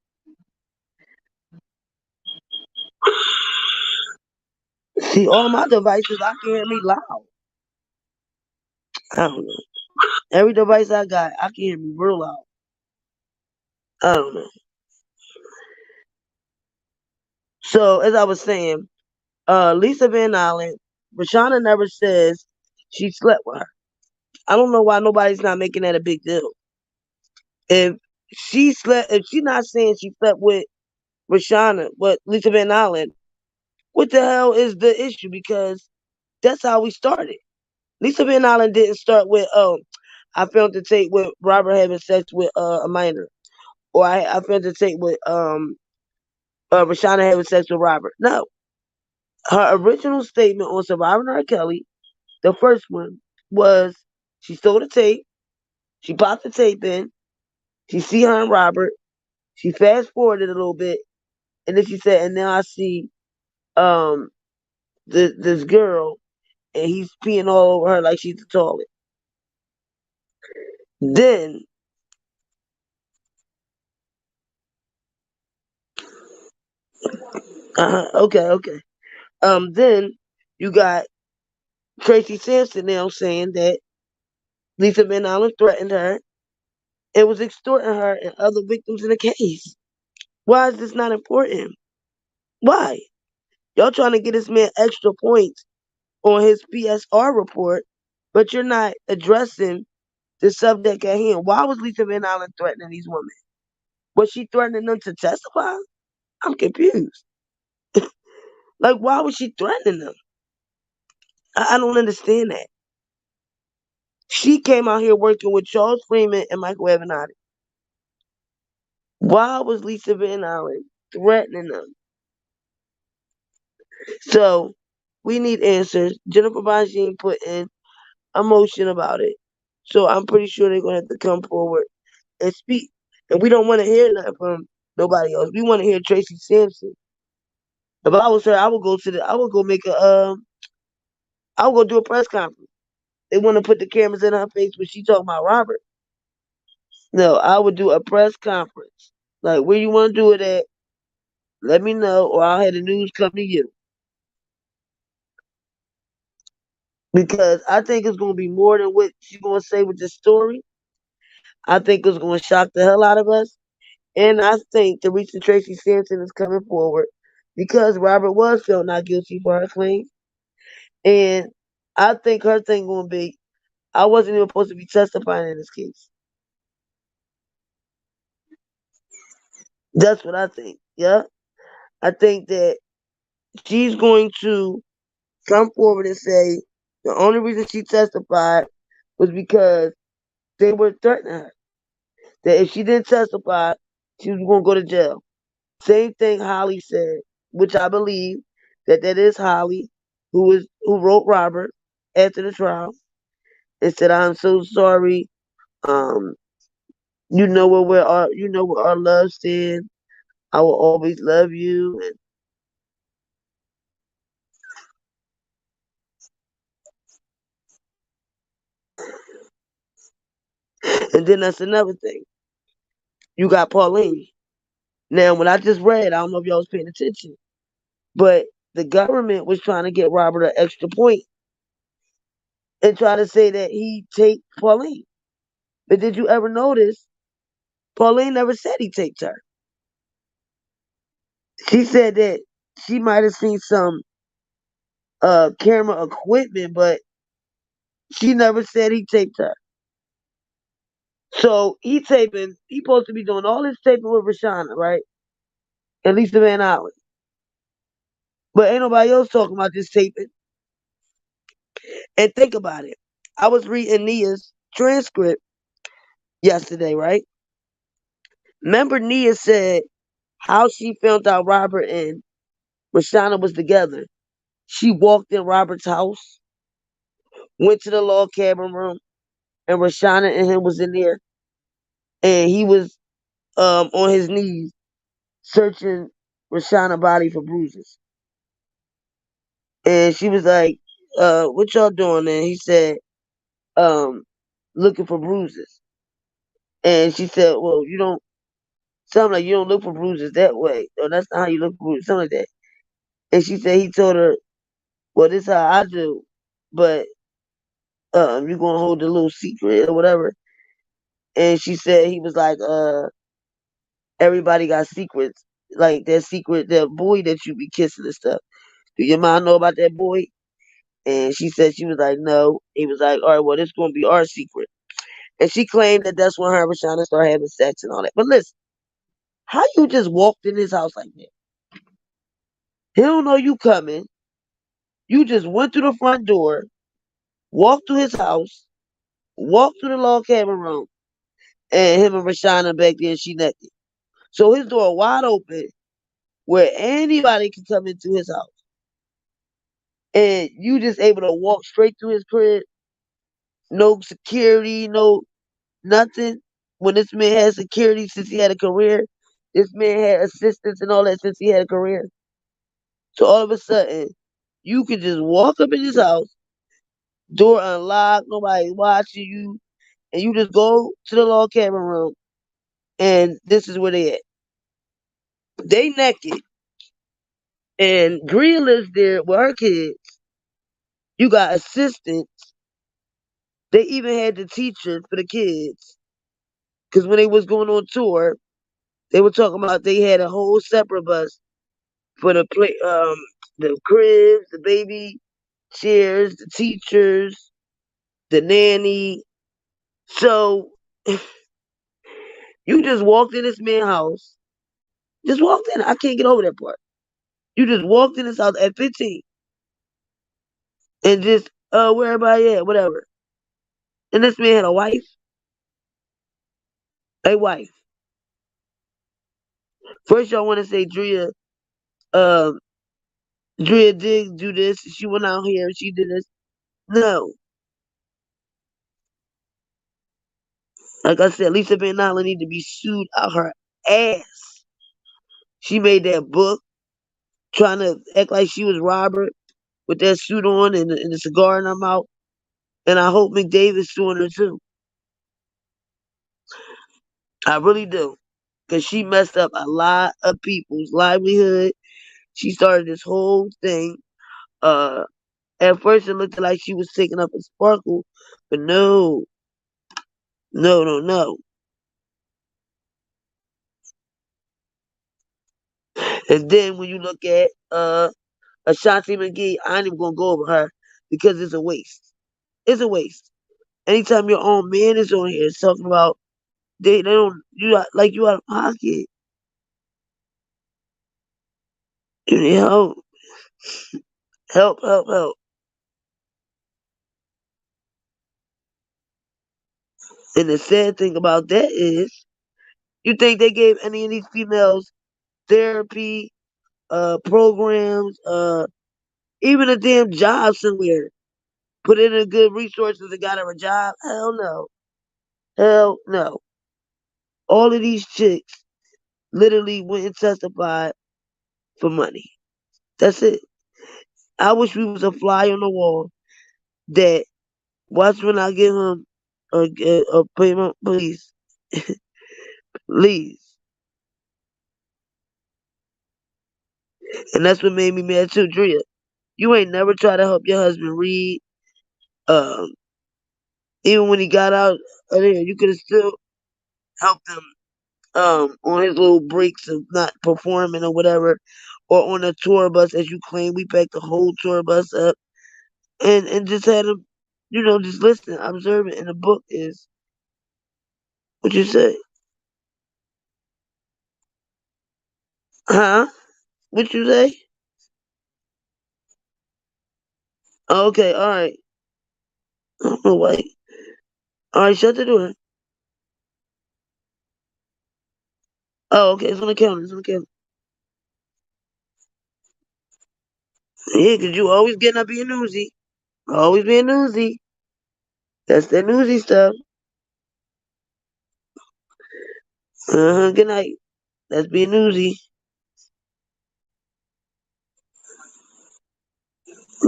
See, all my devices, I can hear me loud. I don't know. Every device I got, I can hear me real loud. I don't know. So, as I was saying, Lisa Van Allen, Rashana never says she slept with her. I don't know why nobody's not making that a big deal. If if she's not saying she slept with Rashana, but Lisa Van Allen, what the hell is the issue? Because that's how we started. Lisa Van Allen didn't start with, I found the tape with Robert having sex with a minor, or I found the tape with Rashana having sex with Robert. No, her original statement on Surviving R. Kelly, the first one, was she stole the tape, she popped the tape in, she see her and Robert, she fast forwarded a little bit, and then she said, and now I see um this girl, and he's peeing all over her like she's the toilet. Then okay. Then you got Tracy Sampson now saying that Lisa Van Allen threatened her and was extorting her and other victims in the case. Why is this not important? Why? Y'all trying to get this man extra points on his PSR report, but you're not addressing the subject at hand. Why was Lisa Van Allen threatening these women? Was she threatening them to testify? I'm confused. Like, why was she threatening them? I don't understand that. She came out here working with Charles Freeman and Michael Avenatti. Why was Lisa Van Allen threatening them? So we need answers. Jennifer Bonjean put in a motion about it. So I'm pretty sure they're gonna have to come forward and speak. And we don't want to hear that from nobody else. We want to hear Tracy Sampson. If I was her, I would go make I would go do a press conference. They want to put the cameras in her face when she talking about Robert. No, I would do a press conference. Like, where you want to do it at? Let me know, or I'll have the news come to you. Because I think it's going to be more than what she's going to say with this story. I think it's going to shock the hell out of us. And I think the reason Tracy Sampson is coming forward because Robert was found not guilty for her claims. And I think her thing going to be, I wasn't even supposed to be testifying in this case. That's what I think. Yeah. I think that she's going to come forward and say the only reason she testified was because they were threatening her. That if she didn't testify, she was going to go to jail. Same thing Holly said, which I believe, that is Holly, who wrote Robert after the trial, and said, "I'm so sorry. Um, you know where our love stands. I will always love you." And then that's another thing. You got Pauline. Now, when I just read, I don't know if y'all was paying attention, but the government was trying to get Robert an extra point and try to say that he taped Pauline. But did you ever notice Pauline never said he taped her? She said that she might have seen some camera equipment, but she never said he taped her. So he supposed to be doing all this taping with Rashana, right? At least the Van Island. But ain't nobody else talking about this taping. And think about it. I was reading Nia's transcript yesterday, right? Remember Nia said how she found out Robert and Rashana was together. She walked in Robert's house, went to the log cabin room, and Rashana and him was in there. And he was on his knees searching Rashana's body for bruises. And she was like, what y'all doing? And he said, looking for bruises. And she said, well, you don't sound like you don't look for bruises that way. Or that's not how you look for bruises, something like that. And she said he told her, well, this is how I do, but you're gonna hold the little secret or whatever. And she said he was like, everybody got secrets. Like that secret, that boy that you be kissing and stuff. Do your mom know about that boy? And she said she was like, no. He was like, all right, well, this gonna be our secret. And she claimed that that's when her and Rashana started having sex and all that. But listen, how you just walked in his house like that? He don't know you coming. You just went through the front door, walked through his house, walked through the log cabin room, and him and Rashana back there, she naked. So his door wide open, where anybody can come into his house, and you just able to walk straight through his crib, no security, no nothing. When this man had security since he had a career, this man had assistants and all that since he had a career. So all of a sudden, you can just walk up in his house, door unlocked, nobody watching you, and you just go to the log cabin room, and this is where they at. They naked, and Drea lives there with her kids. You got assistants. They even had the teachers for the kids. Because when they was going on tour, they were talking about they had a whole separate bus for the cribs, the baby chairs, the teachers, the nanny. So you just walked in this man's house. Just walked in. I can't get over that part. You just walked in his house at 15 and just where everybody at, whatever. And this man had a wife. A wife. First y'all wanna say um Drea did do this, she went out here, she did this. No. Like I said, Lisa Van Allen need to be sued out her ass. She made that book trying to act like she was Robert with that suit on and the cigar in her mouth. And I hope McDavid's suing her too. I really do. Because she messed up a lot of people's livelihood. She started this whole thing. At first it looked like she was taking up a sparkle, but no. No, no, no. And then when you look at Ashanti McGee, I ain't even gonna go over her because it's a waste. It's a waste. Anytime your own man is on here talking about they don't you out of pocket. You need help. Help, help, help. And the sad thing about that is you think they gave any of these females therapy programs, even a damn job somewhere. Put in a good resources and got her a job. Hell no. Hell no. All of these chicks literally went and testified for money. That's it. I wish we was a fly on the wall that watch when I give him a payment, please. Please. And that's what made me mad too, Drea. You ain't never try to help your husband read. Um, Even when he got out of there, you could have still helped him on his little breaks of not performing or whatever, or on a tour bus as you claim. We packed the whole tour bus up and just had him, just listen, observe it. And the book is what you say, huh? What you say? Okay, all right. I don't know why. All right, shut the door. Oh, okay, it's on the counter. It's on the counter. Yeah, 'cause you always getting up being newsy. Always being newsy. That's that newsy stuff. Good night. That's being newsy.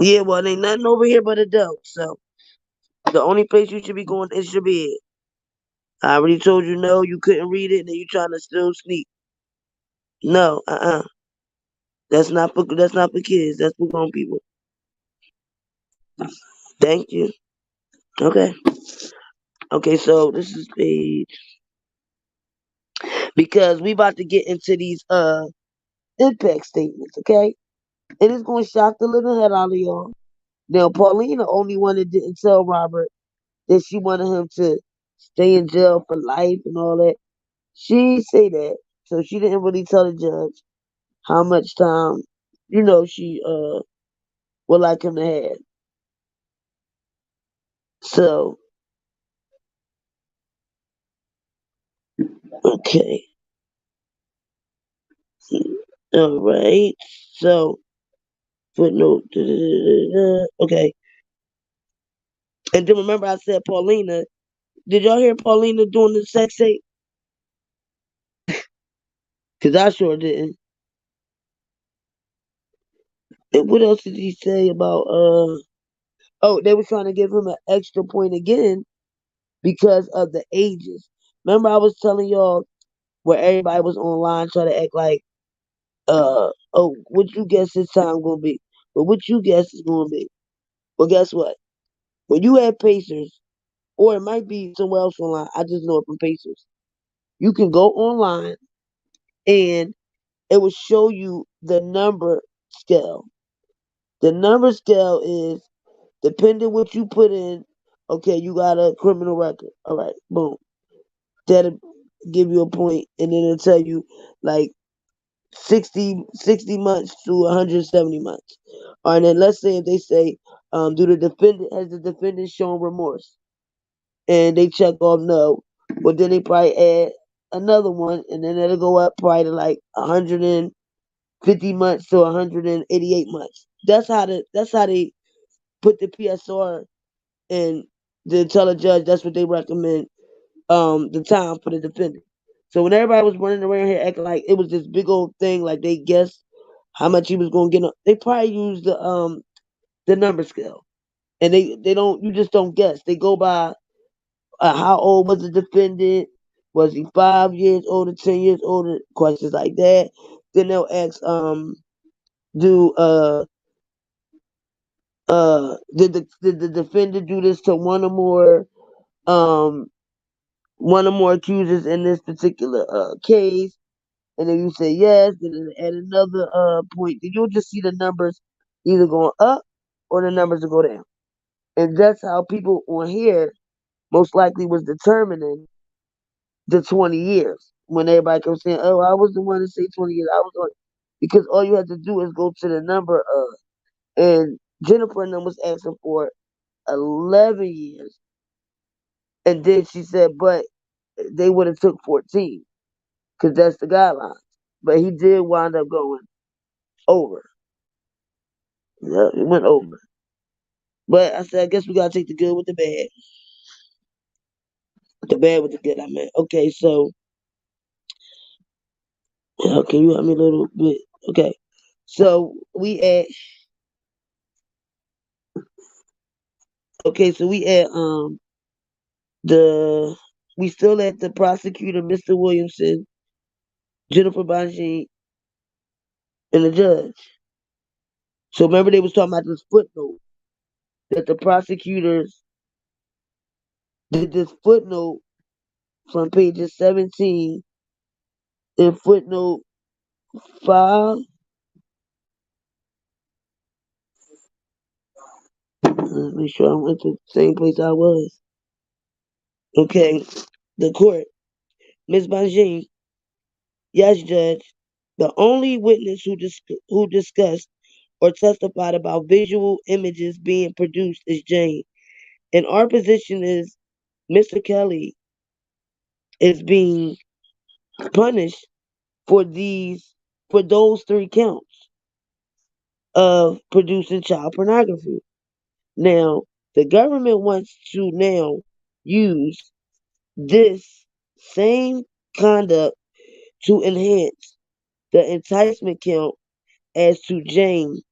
Yeah, well, ain't nothing over here but adults. So the only place you should be going is your bed. I already told you no, you couldn't read it, and you trying to still sneak. No, that's not for kids. That's for grown people. Thank you. Okay. Okay, so this is page because we about to get into these impact statements, okay? And it's gonna shock the living head out of y'all. Now Paulina only one that didn't tell Robert that she wanted him to stay in jail for life and all that. She say that, so she didn't really tell the judge how much time, she would like him to have. So, okay. All right. So, footnote. Okay. And then remember I said Paulina. Did y'all hear Paulina doing the sex tape? Because I sure didn't. And what else did he say about, oh, they were trying to give him an extra point again because of the ages. Remember I was telling y'all where everybody was online trying to act like, oh, what you guess his time gonna be? But what you guess is gonna be? Well, guess what? When you have Pacers, or it might be somewhere else online, I just know it from Pacers. You can go online and it will show you the number scale. The number scale is depending what you put in. Okay, you got a criminal record. All right, boom. That'll give you a point, and then it'll tell you like 60 months to 170 months. All right, and then let's say if they say, has the defendant shown remorse? And they check off no. But then they probably add another one, and then it'll go up probably to like 150 months to 188 months. That's how they put the PSR and to tell a judge that's what they recommend the time for the defendant. So when everybody was running around here acting like it was this big old thing, like they guessed how much he was gonna get, they probably used the number scale, and they don't. You just don't guess. They go by how old was the defendant? Was he 5 years older, 10 years older? Questions like that. Then they'll ask, do did the defendant do this to one or more accusers in this particular case? And then you say yes, then at another point, then you'll just see the numbers either going up or the numbers will go down. And that's how people on here most likely was determining the 20 years. When everybody comes saying, oh, I was the one to say 20 years, I was on, because all you have to do is go to the number and Jennifer and them was asking for 11 years. And then she said, but they would have took 14 because that's the guidelines. But he did wind up going over. Yeah, it went over. But I said, I guess we gotta take the good with the bad. The bad with the good, I meant. Okay, so can you help me a little bit? Okay. So we at the we still at the prosecutor, Mr. Williamson, Jennifer Bonjean, and the judge. So remember they was talking about this footnote that the prosecutors did this footnote from pages 17 and footnote 5. Let's make sure I went to the same place I was. Okay, the court. Ms. Bonjean, yes, Judge. The only witness who discussed or testified about visual images being produced is Jane. And our position is Mr. Kelly is being punished for those 3 counts of producing child pornography. Now, the government wants to now use this same conduct to enhance the enticement count as to Jane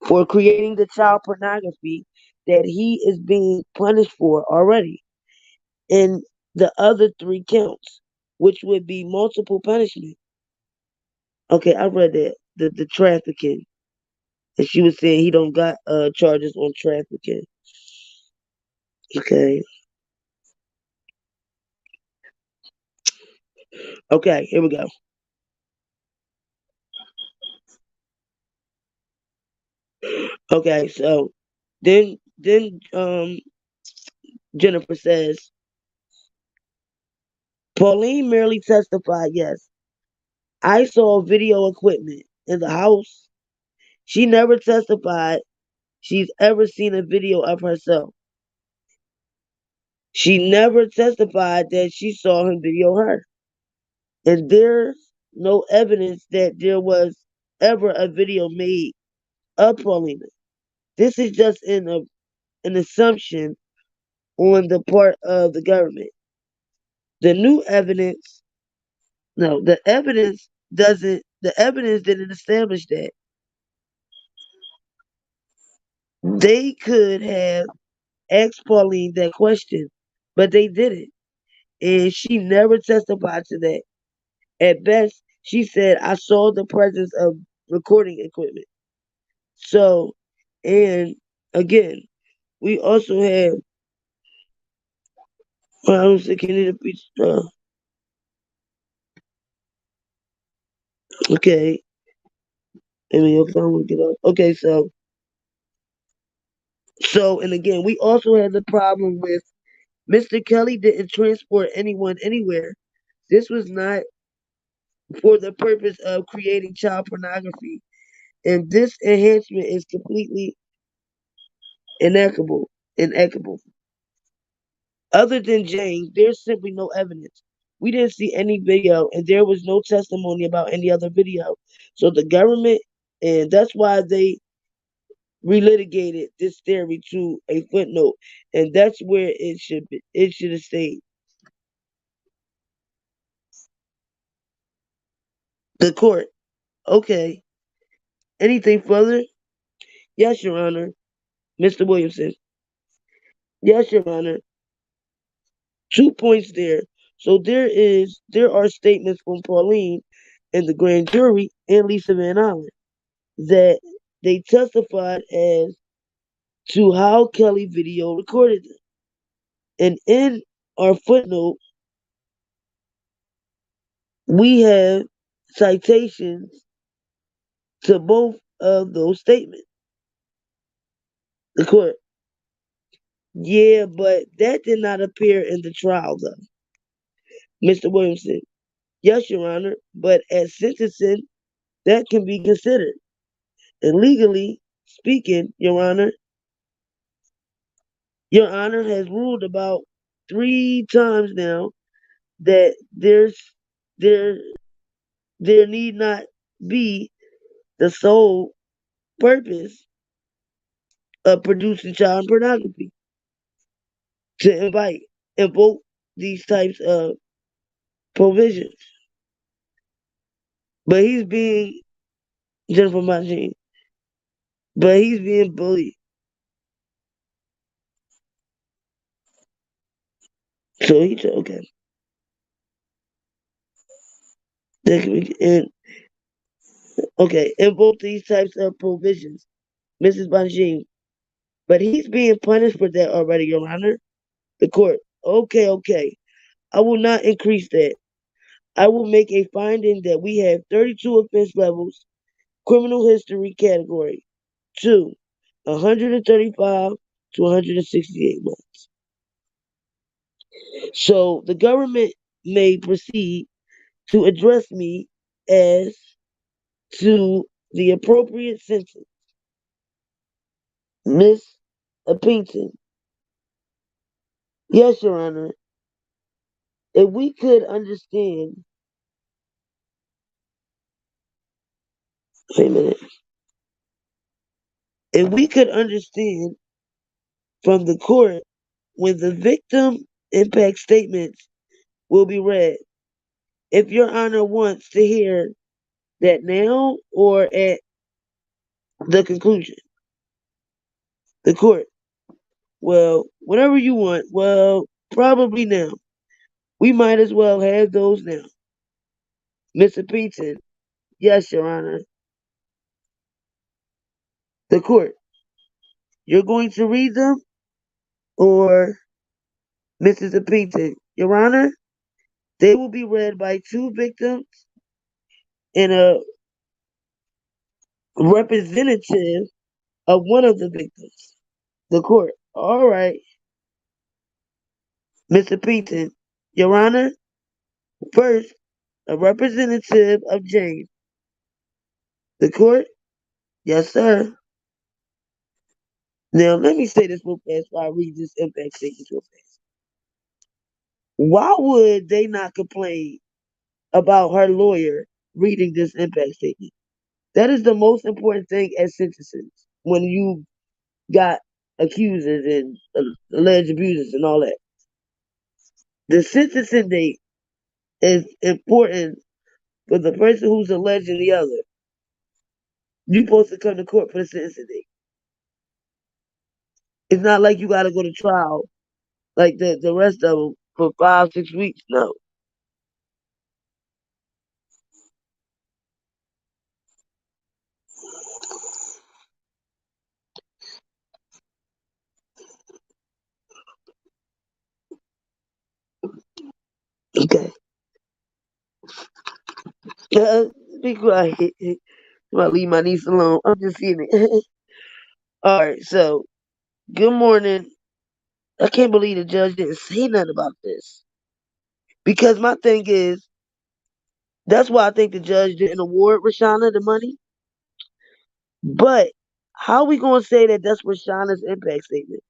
for creating the child pornography that he is being punished for already in the other 3 counts, which would be multiple punishment. Okay, I read that. The trafficking. And she was saying he don't got charges on trafficking. Okay. Okay, here we go. Okay, so then Jennifer says Pauline merely testified, yes, I saw video equipment in the house. She never testified she's ever seen a video of herself. She never testified that she saw him video her. And there's no evidence that there was ever a video made of Paulina. This is just an assumption on the part of the government. The new evidence, no, the evidence didn't establish that. They could have asked Pauline that question, but they didn't. And she never testified to that. At best, she said, I saw the presence of recording equipment. So, and again, we also have, I don't think you need to be, okay. I mean, okay, I'm gonna get up. Okay, and again, we also had the problem with Mr. Kelly didn't transport anyone anywhere. This was not for the purpose of creating child pornography. And this enhancement is completely inequitable. Other than Jane, there's simply no evidence. We didn't see any video, and there was no testimony about any other video. So the government, and that's why they relitigated this theory to a footnote, and that's where it should be. It should have stayed. The court. Okay. Anything further? Yes, Your Honor. Mr. Williamson. Yes, Your Honor. 2 points there. So there are statements from Pauline and the grand jury and Lisa Van Allen that they testified as to how Kelly video recorded them. And in our footnote, we have citations to both of those statements. The court. Yeah, but that did not appear in the trial, though. Mr. Williamson. Yes, Your Honor, but at sentencing, that can be considered. And legally speaking, Your Honor has ruled about 3 times now that there need not be the sole purpose of producing child pornography to invoke these types of provisions. But he's being Jennifer Machine, but he's being bullied. So he said, okay. And okay, invoke these types of provisions, Mrs. Banjin. But he's being punished for that already, Your Honor. The court. Okay. I will not increase that. I will make a finding that we have 32 offense levels, criminal history category 2, 135 to 168 months. So the government may proceed to address me as to the appropriate sentence. Miss Appington. Yes, Your Honor. If we could understand, wait a minute. If we could understand from the court when the victim impact statements will be read. If Your Honor wants to hear that now or at the conclusion, the court. Well, whatever you want. Well, probably now. We might as well have those now. Mr. Peterson. Yes, Your Honor. The court. You're going to read them or Mrs. Appington? Your Honor, they will be read by two victims and a representative of one of the victims. The court. All right. Mr. Appington. Your Honor, first, a representative of James. The court. Yes, sir. Now, let me say this real fast while I read this impact statement real fast. Why would they not complain about her lawyer reading this impact statement? That is the most important thing at sentencing when you got accusers and alleged abusers and all that. The sentencing date is important for the person who's alleging the other. You're supposed to come to court for the sentencing date. It's not like you got to go to trial like the rest of them for 5-6 weeks. No. Okay. Be quiet. I'm gonna leave my niece alone. I'm just seeing it. All right. So, good morning. I can't believe the judge didn't say nothing about this. Because my thing is, that's why I think the judge didn't award Rashana the money. But how are we going to say that that's Rashana's impact statement?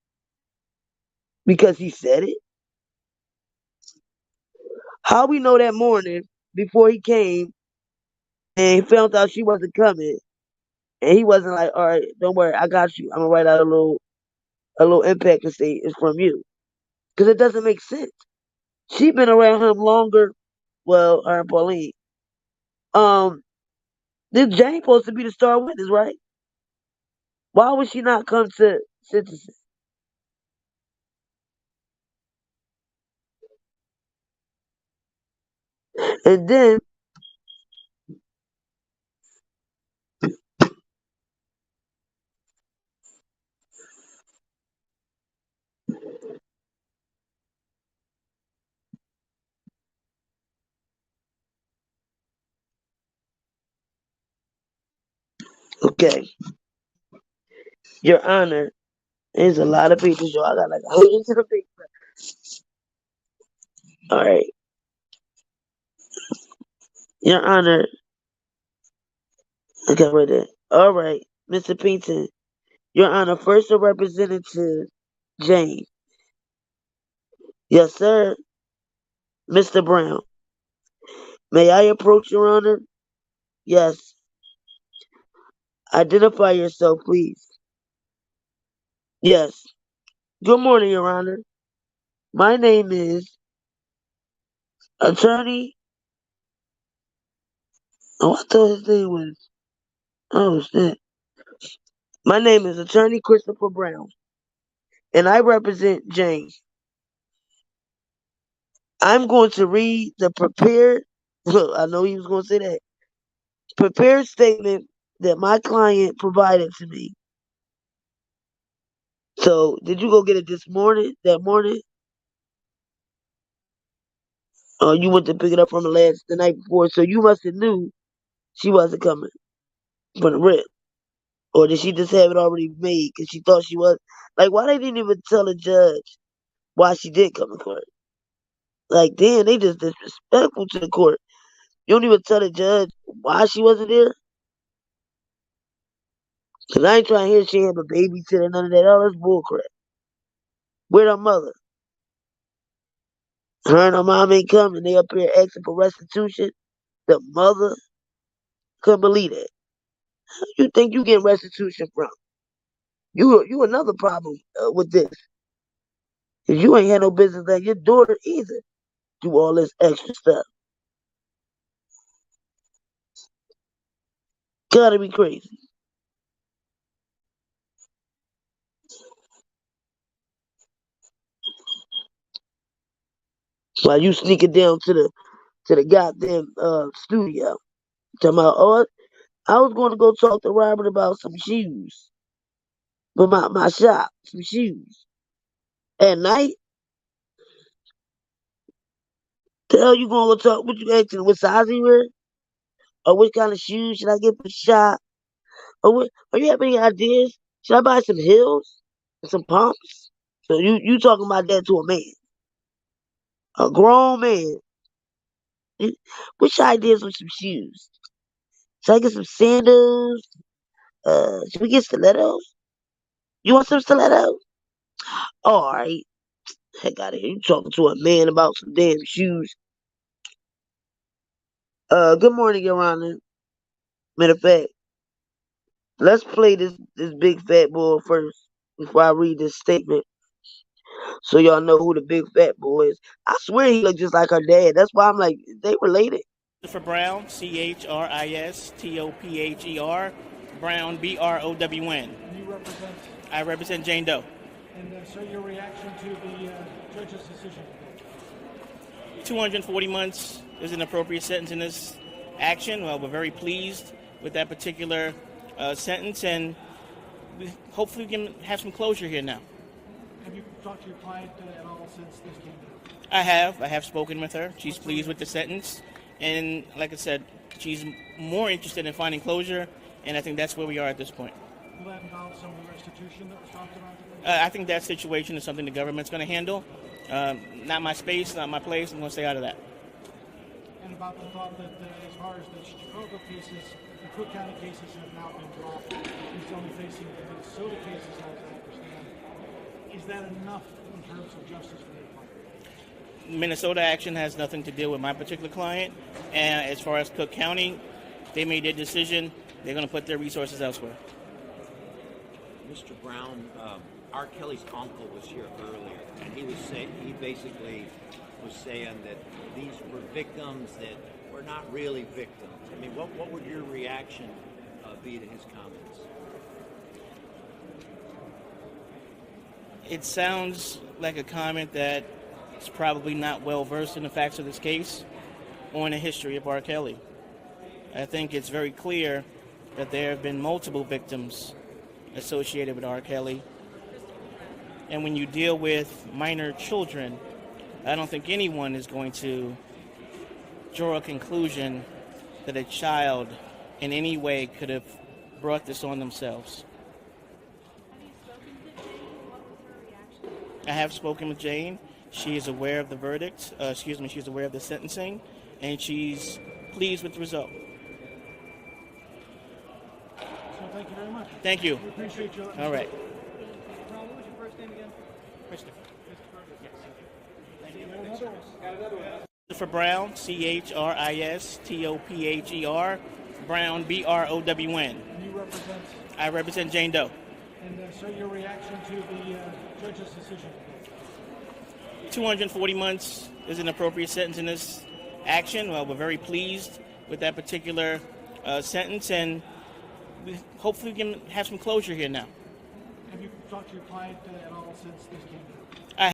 Because he said it? How we know that morning before he came and he found out she wasn't coming and he wasn't like, all right, don't worry, I got you. I'm going to write out a little impact statement from you. Because it doesn't make sense. She been around him longer. Well, her and Pauline. This Jane supposed to be the star witness, right? Why would she not come to sentencing? And then okay, Your Honor, there's a lot of people, so I got like hundreds of people. All right, Your Honor, okay, right there. All right, Mr. Pinton, Your Honor, first a representative, Jane. Yes, sir, Mr. Brown. May I approach, Your Honor? Yes. Identify yourself, please. Yes. Good morning, Your Honor. My name is Attorney. Oh, I thought his name was. Oh, shit. My name is Attorney Christopher Brown, and I represent Jane. I'm going to read the prepared. I know he was going to say that. Prepared statement that my client provided to me. So, did you go get it this morning? That morning? Or you went to pick it up from the night before? So you must have knew she wasn't coming from the rip. Or did she just have it already made because she thought she was? Like, why they didn't even tell the judge why she did come to court? Like, damn, they just disrespectful to the court. You don't even tell the judge why she wasn't there? Because I ain't trying to hear she have a babysitter, none of that. Oh, that's bullcrap. Where her mother? Her and her mom ain't coming. They up here asking for restitution. The mother couldn't believe that. How you think you get restitution from? You another problem with this. Cause you ain't had no business letting your daughter either do all this extra stuff. Gotta be crazy. While you sneaking down to the goddamn studio. Talking about, oh, I was going to go talk to Robert about some shoes. But my shop, some shoes. At night? The hell you gonna go talk? What you asking? What size you wear? Or what kind of shoes should I get for the shop? Or what? Are you have any ideas? Should I buy some heels and some pumps? So you talking about that to a man, a grown man? What's your ideas with some shoes? Should I get some sandals? Should we get stilettos? You want some stilettos? All right, heck out of here. You talking to a man about some damn shoes? Good morning, Your Honor. Matter of fact, let's play this big fat boy first before I read this statement, so y'all know who the big fat boy is. I swear he look just like her dad. That's why I'm like, they related. For Brown, CHRISTOPHER, Brown, BROWN. You represent? I represent Jane Doe. And so your reaction to the judge's decision? 240 months is an appropriate sentence in this action. Well, we're very pleased with that particular sentence, and hopefully we can have some closure here now. Have you talked to your client at all since this came down? I have spoken with her. She's pleased with the sentence, and like I said, she's more interested in finding closure, and I think that's where we are at this point. Will that involve some of the restitution that was talked about? I think that situation is something the government's going to handle. Not my space, not my place. I'm going to stay out of that. And about the thought that as far as the Chicago cases, the Cook County cases have now been dropped. He's only facing the Minnesota cases, as I understand. Is that enough in terms of justice for your client? Minnesota action has nothing to do with my particular client. And as far as Cook County, they made their decision. They're going to put their resources elsewhere. Mr. Brown, R. Kelly's uncle was here earlier, and he basically was saying that these were victims that were not really victims. I mean, what would your reaction be to his comments? It sounds like a comment that is probably not well versed in the facts of this case or in the history of R. Kelly. I think it's very clear that there have been multiple victims associated with R. Kelly. And when you deal with minor children, I don't think anyone is going to draw a conclusion that a child in any way could have brought this on themselves. I have spoken with Jane. She is aware of the verdict. She's aware of the sentencing, and she's pleased with the result. So thank you very much. Thank you. We appreciate you. All right. Ron, what was your first name again? Christopher. Yes. Thank you. Christopher Brown, CHRISTOPHER, Brown, BROWN. You represent? I represent Jane Doe. And so your reaction to the judge's decision? 240 months is an appropriate sentence in this action. Well, we're very pleased with that particular sentence, and hopefully we can have some closure here now. Have you talked to your client at all since this came out?